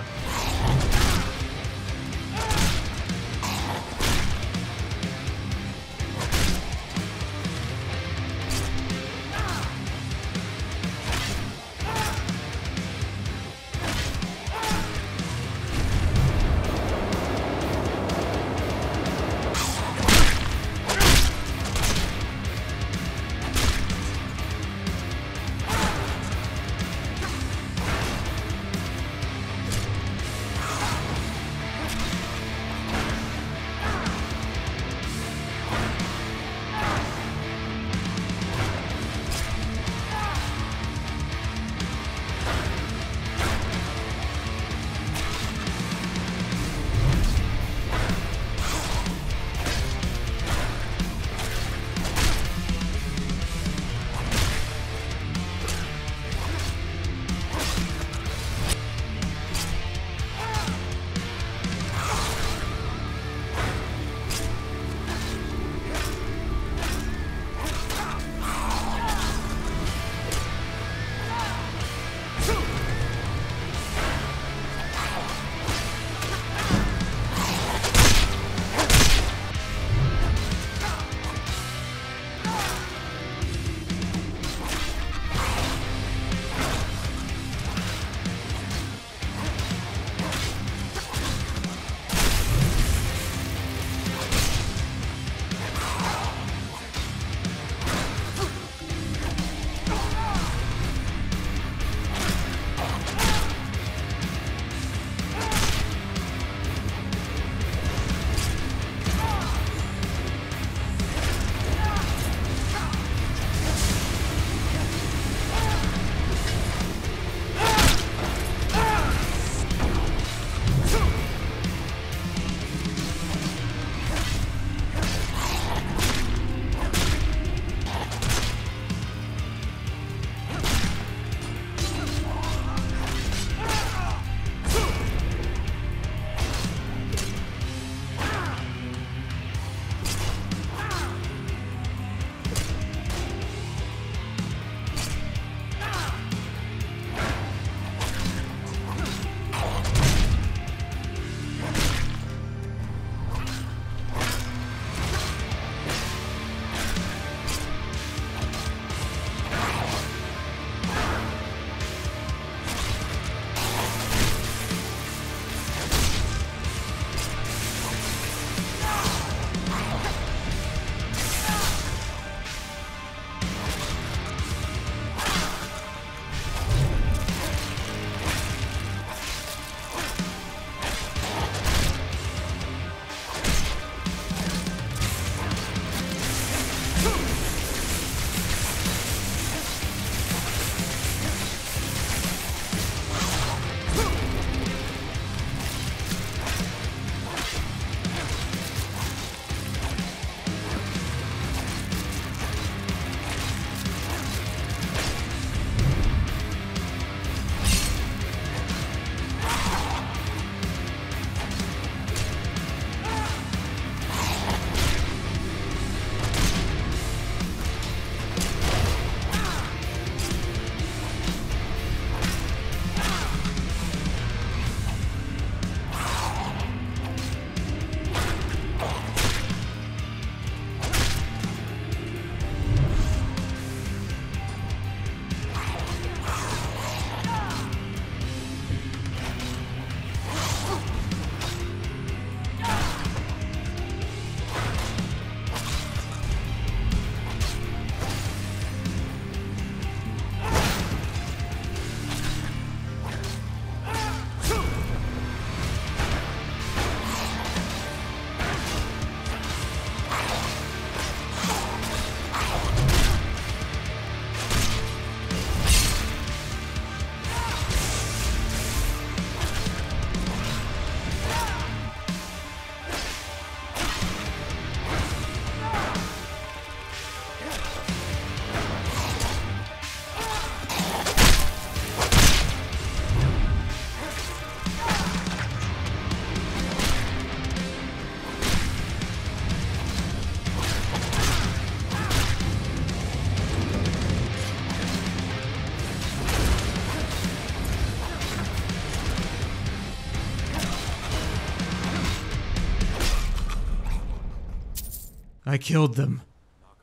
[SPEAKER 1] I killed them.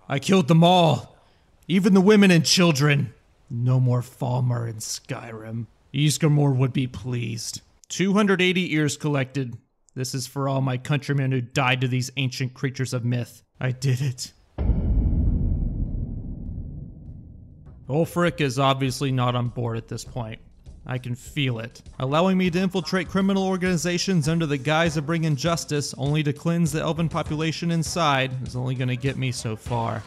[SPEAKER 1] I killed them all. Even the women and children. No more Falmer in Skyrim. Ysgramor would be pleased. 280 ears collected. This is for all my countrymen who died to these ancient creatures of myth. I did it. Ulfric is obviously not on board at this point. I can feel it. Allowing me to infiltrate criminal organizations under the guise of bringing justice, only to cleanse the elven population inside, is only gonna get me so far.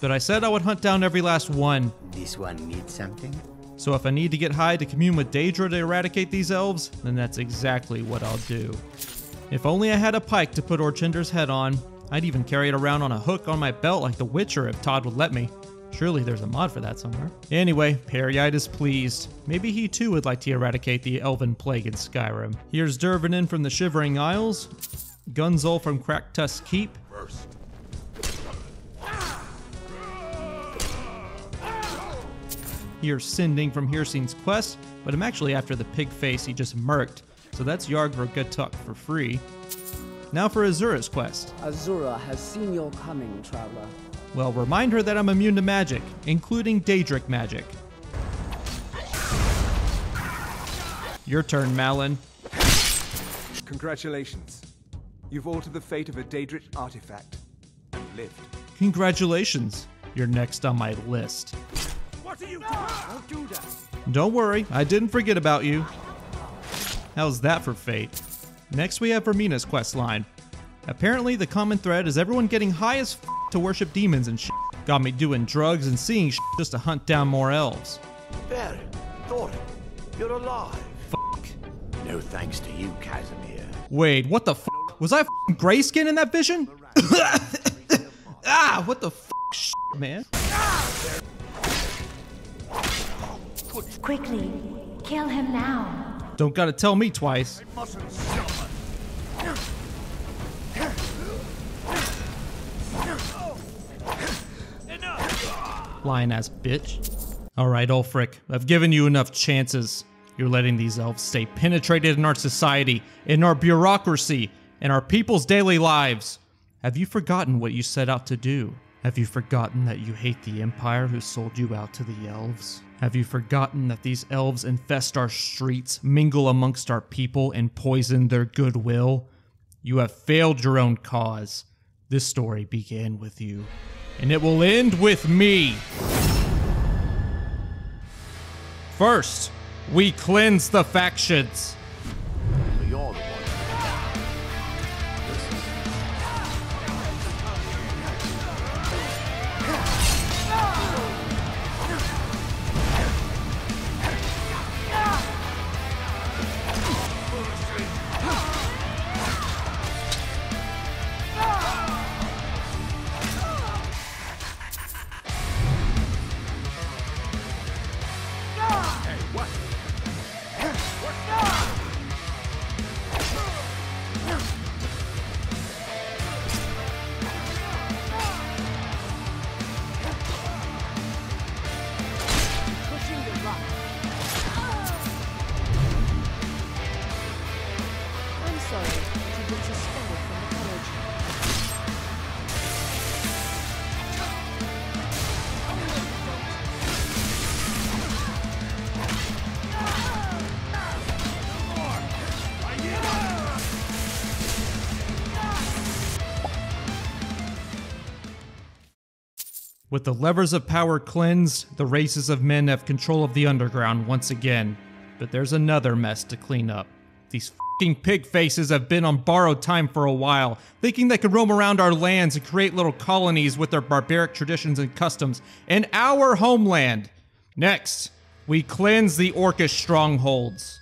[SPEAKER 1] But I said I would hunt down every last one.
[SPEAKER 9] This one needs something?
[SPEAKER 1] So if I need to get high to commune with Daedra to eradicate these elves, then that's exactly what I'll do. If only I had a pike to put Orchinder's head on. I'd even carry it around on a hook on my belt like the Witcher if Todd would let me. Surely there's a mod for that somewhere. Anyway, Peryite is pleased. Maybe he too would like to eradicate the elven plague in Skyrim. Here's Dervanin from the Shivering Isles, Gunzol from Cracktusk Keep, here's Sinding from Hircine's Quest, but I'm actually after the pig face he just murked, so that's Yarg Rogatuk for free. Now for Azura's quest.
[SPEAKER 22] Azura has seen your coming, traveler.
[SPEAKER 1] Well, remind her that I'm immune to magic, including Daedric magic. Your turn, Malin.
[SPEAKER 11] Congratulations. You've altered the fate of a Daedric artifact and lived.
[SPEAKER 1] Congratulations. You're next on my list.
[SPEAKER 11] What are you doing? Don't do that.
[SPEAKER 1] Don't worry, I didn't forget about you. How's that for fate? Next we have Vermina's questline. Apparently the common thread is everyone getting high as f to worship demons and shit. Got me doing drugs and seeing shit just to hunt down more elves.
[SPEAKER 13] Baron, daughter, you're alive.
[SPEAKER 1] Fuck.
[SPEAKER 13] No thanks to you, Casimir.
[SPEAKER 1] Wait, what the f? Was I f***ing grayskin in that vision? Ah, what the f***, man?
[SPEAKER 3] Quickly, kill him now.
[SPEAKER 1] Don't gotta tell me twice. Lying ass bitch. Alright, Ulfric, I've given you enough chances. You're letting these elves stay penetrated in our society, in our bureaucracy, in our people's daily lives. Have you forgotten what you set out to do? Have you forgotten that you hate the Empire who sold you out to the elves? Have you forgotten that these elves infest our streets, mingle amongst our people, and poison their goodwill? You have failed your own cause. This story began with you, and it will end with me. First, we cleanse the factions.
[SPEAKER 13] You're the one.
[SPEAKER 1] With the levers of power cleansed, the races of men have control of the underground once again. But there's another mess to clean up. These f***ing pig faces have been on borrowed time for a while, thinking they could roam around our lands and create little colonies with their barbaric traditions and customs in our homeland. Next, we cleanse the orcish strongholds.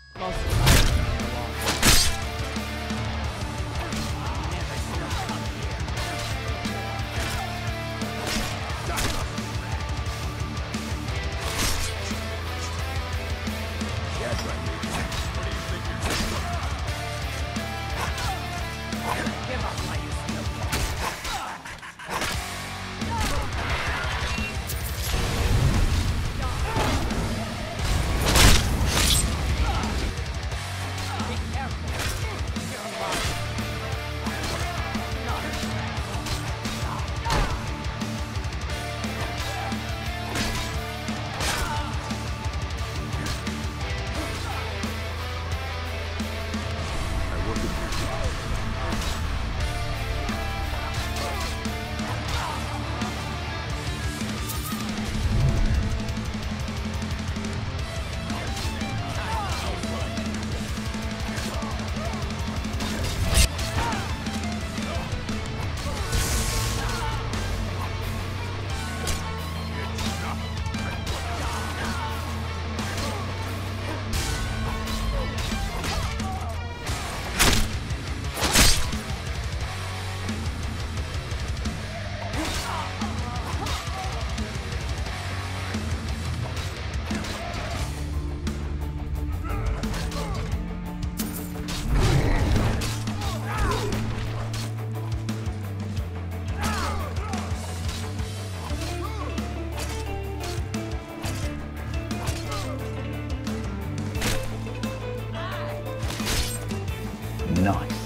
[SPEAKER 9] Nice.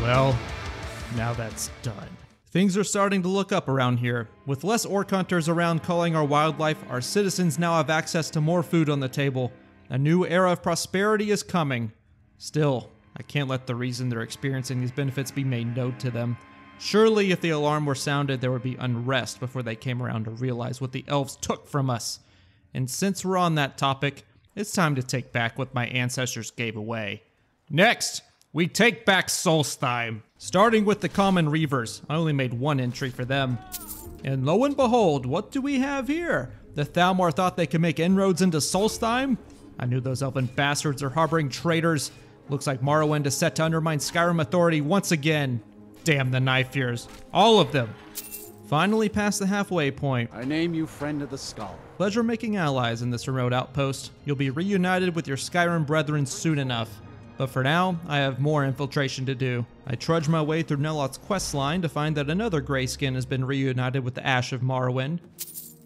[SPEAKER 1] Well, now that's done. Things are starting to look up around here. With less orc hunters around culling our wildlife, our citizens now have access to more food on the table. A new era of prosperity is coming. Still, I can't let the reason they're experiencing these benefits be made known to them. Surely if the alarm were sounded, there would be unrest before they came around to realize what the elves took from us. And since we're on that topic, it's time to take back what my ancestors gave away. Next, we take back Solstheim. Starting with the common reavers. I only made one entry for them. And lo and behold, what do we have here? The Thalmor thought they could make inroads into Solstheim? I knew those elven bastards are harboring traitors. Looks like Morrowind is set to undermine Skyrim authority once again. Damn the knife ears. All of them. Finally past the halfway point.
[SPEAKER 16] I name you Friend of the Skull.
[SPEAKER 1] Pleasure making allies in this remote outpost. You'll be reunited with your Skyrim brethren soon enough. But for now, I have more infiltration to do. I trudge my way through Nelot's quest line to find that another Greyskin has been reunited with the Ash of Morrowind.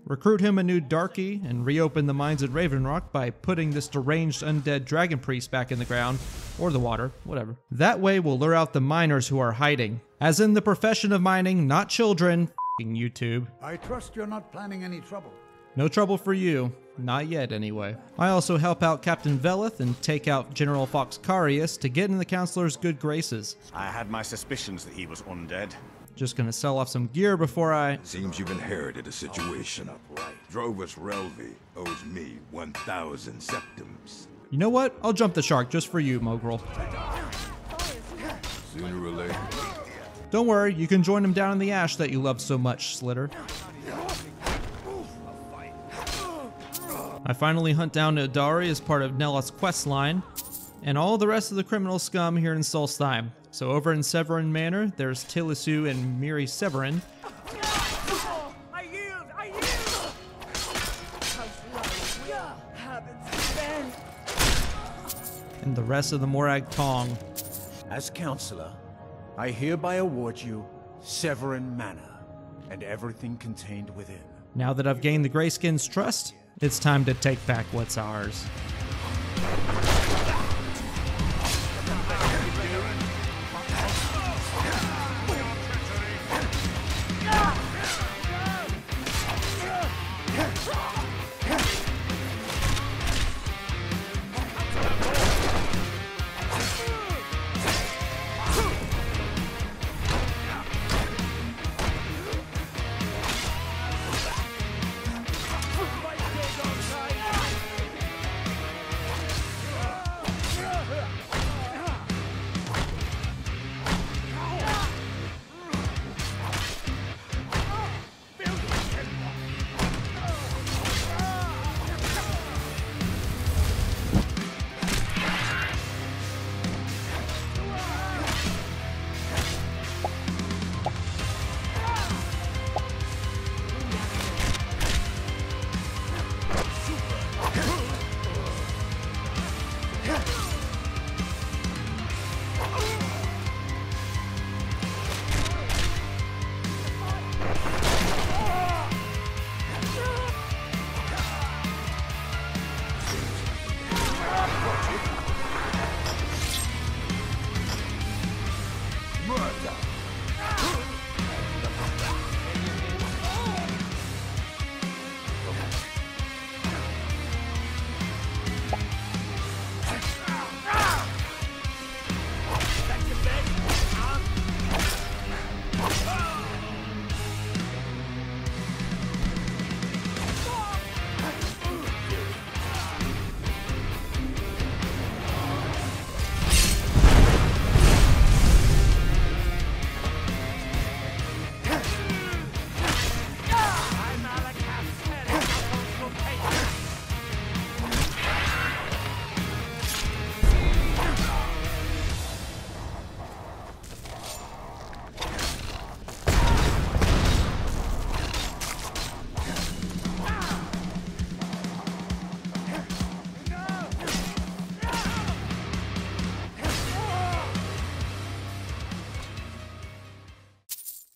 [SPEAKER 1] Recruit him a new Darky and reopen the mines at Ravenrock by putting this deranged undead dragon priest back in the ground, or the water, whatever. That way we'll lure out the miners who are hiding. As in the profession of mining, not children. F***ing YouTube.
[SPEAKER 14] I trust you're not planning any trouble.
[SPEAKER 1] No trouble for you. Not yet, anyway. I also help out Captain Veleth and take out General Foxcarius to get in the Counselor's good graces.
[SPEAKER 17] I had my suspicions that he was undead.
[SPEAKER 1] Just gonna sell off some gear before I...
[SPEAKER 18] Seems you've inherited a situation. Drovus Relvi owes me 1,000 septums.
[SPEAKER 1] You know what? I'll jump the shark just for you, Mogrel.
[SPEAKER 18] Sooner or later.
[SPEAKER 1] Don't worry, you can join him down in the ash that you love so much, Slitter. I finally hunt down Idari as part of Nelot's quest line, and all the rest of the criminal scum here in Solstheim. So over in Severin Manor, there's Tilisu and Miri Severin.
[SPEAKER 2] I yield! I yield!
[SPEAKER 1] And the rest of the Morag Tong.
[SPEAKER 25] As Counselor, I hereby award you Severin Manor, and everything contained within.
[SPEAKER 1] Now that I've gained the Greyskin's trust, it's time to take back what's ours.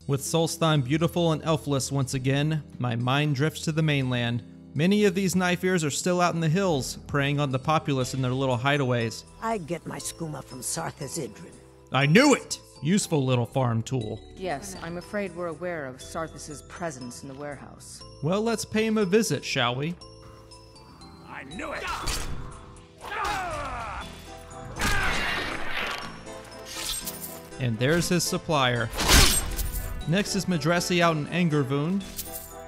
[SPEAKER 1] With Solstheim beautiful and elfless once again, my mind drifts to the mainland. Many of these knife-ears are still out in the hills, preying on the populace in their little hideaways.
[SPEAKER 9] I get my skooma from Sartha's Idrin.
[SPEAKER 1] I knew it! Useful little farm tool.
[SPEAKER 12] Yes, I'm afraid we're aware of Sarthas' presence in the warehouse.
[SPEAKER 1] Well, let's pay him a visit, shall we?
[SPEAKER 8] I knew it!
[SPEAKER 1] And there's his supplier. Next is Madrassi out in Angervund,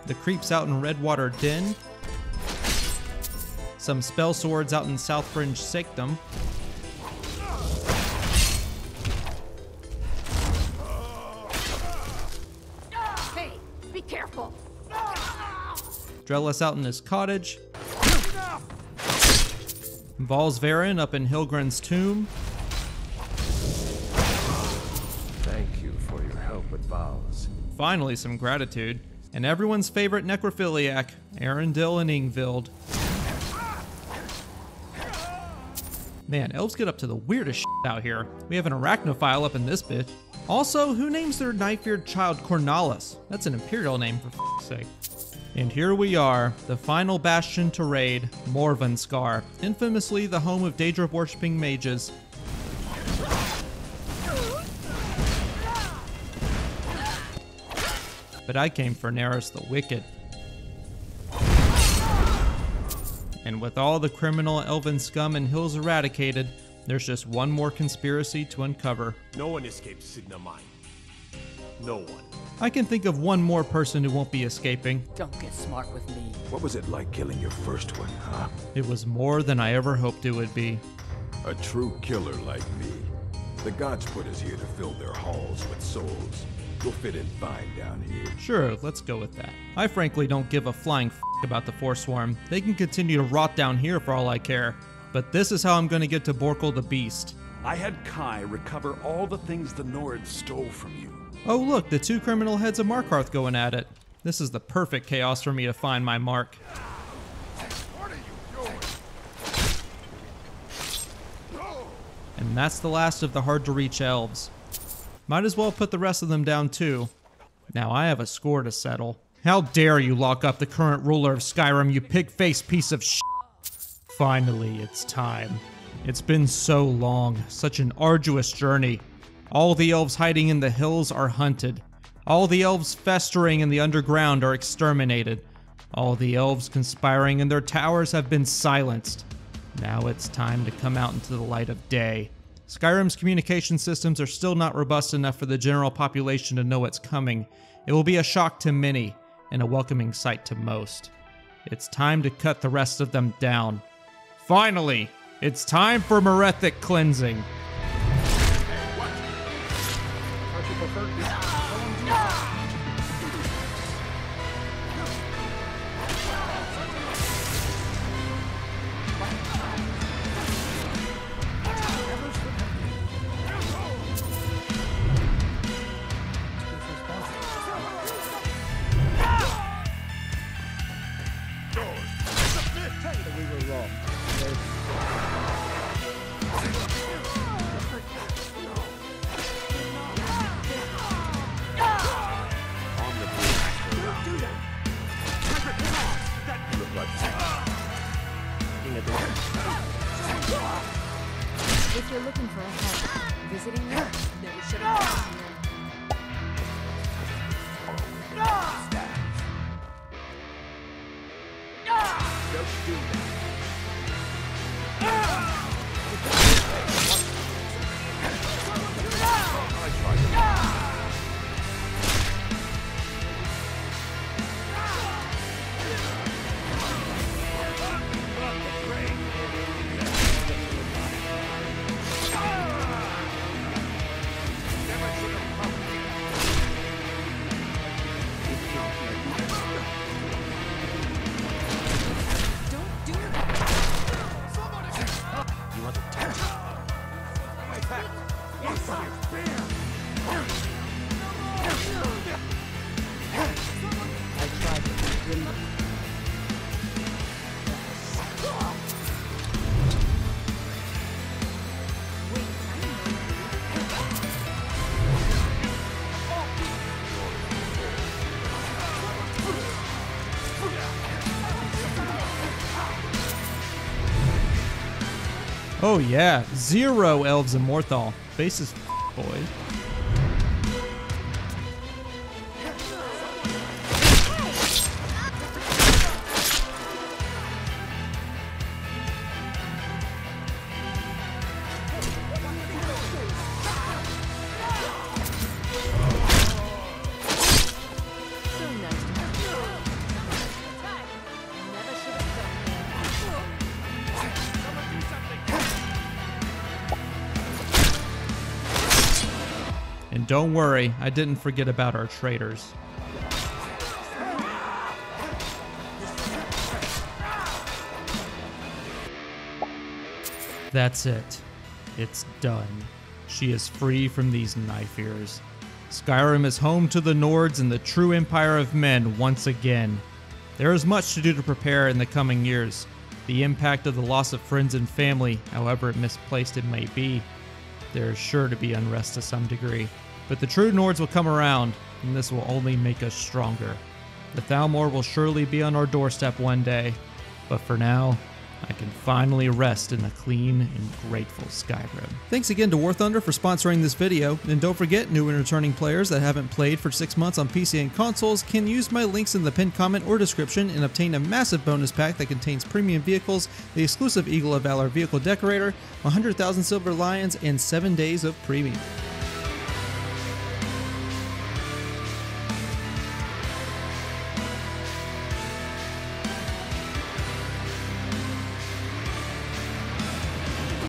[SPEAKER 1] the creeps out in Redwater Den, some spell swords out in South Fringe Sanctum,
[SPEAKER 7] Hey, be careful!
[SPEAKER 1] Drellis out in his cottage, Valsvaren up in Hilgren's tomb,
[SPEAKER 13] Thank you for your help with Vals.
[SPEAKER 1] finally some gratitude, and everyone's favorite necrophiliac, Arundel and Ingvild. Man, elves get up to the weirdest shit out here. We have an arachnophile up in this bit. Also, who names their knife-eared child Cornalis? That's an imperial name, for f***'s sake. And here we are, the final bastion to raid, Morvenskar, infamously the home of Daedra-worshipping mages. But I came for Neris the Wicked. And with all the criminal elven scum and hills eradicated, there's just one more conspiracy to uncover.
[SPEAKER 13] No one escapes Signa Mine. No one.
[SPEAKER 1] I can think of one more person who won't be escaping.
[SPEAKER 12] Don't get smart with me.
[SPEAKER 18] What was it like killing your first one, huh?
[SPEAKER 1] It was more than I ever hoped it would be.
[SPEAKER 18] A true killer like me. The gods put us here to fill their halls with souls. You'll fit in fine down here.
[SPEAKER 1] Sure, let's go with that. I frankly don't give a flying f*** about the Forswarm. They can continue to rot down here for all I care. But this is how I'm gonna get to Borkul the Beast.
[SPEAKER 8] I had Kai recover all the things the Nords stole from you.
[SPEAKER 1] Oh look, the two criminal heads of Markarth going at it. This is the perfect chaos for me to find my mark. And that's the last of the hard-to-reach elves. Might as well put the rest of them down too. Now I have a score to settle. How dare you lock up the current ruler of Skyrim, you pig-faced piece of shit! Finally, it's time. It's been so long, such an arduous journey. All the elves hiding in the hills are hunted. All the elves festering in the underground are exterminated. All the elves conspiring in their towers have been silenced. Now it's time to come out into the light of day. Skyrim's communication systems are still not robust enough for the general population to know what's coming. It will be a shock to many, and a welcoming sight to most. It's time to cut the rest of them down. Finally, it's time for Merethic Cleansing.
[SPEAKER 3] If you're looking for a help, visiting me, never should have come here.
[SPEAKER 13] Just do that.
[SPEAKER 7] Don't do that!
[SPEAKER 1] Oh yeah, 0 elves in Morthal. Base is boy. And don't worry, I didn't forget about our traitors. That's it. It's done. She is free from these knife ears. Skyrim is home to the Nords and the true empire of men once again. There is much to do to prepare in the coming years. The impact of the loss of friends and family, however misplaced it may be. There is sure to be unrest to some degree. But the true Nords will come around, and this will only make us stronger. The Falmer will surely be on our doorstep one day, but for now, I can finally rest in a clean and grateful Skyrim. Thanks again to War Thunder for sponsoring this video, and don't forget, new and returning players that haven't played for 6 months on PC and consoles can use my links in the pinned comment or description and obtain a massive bonus pack that contains premium vehicles, the exclusive Eagle of Valor vehicle decorator, 100,000 silver lions, and 7 days of premium.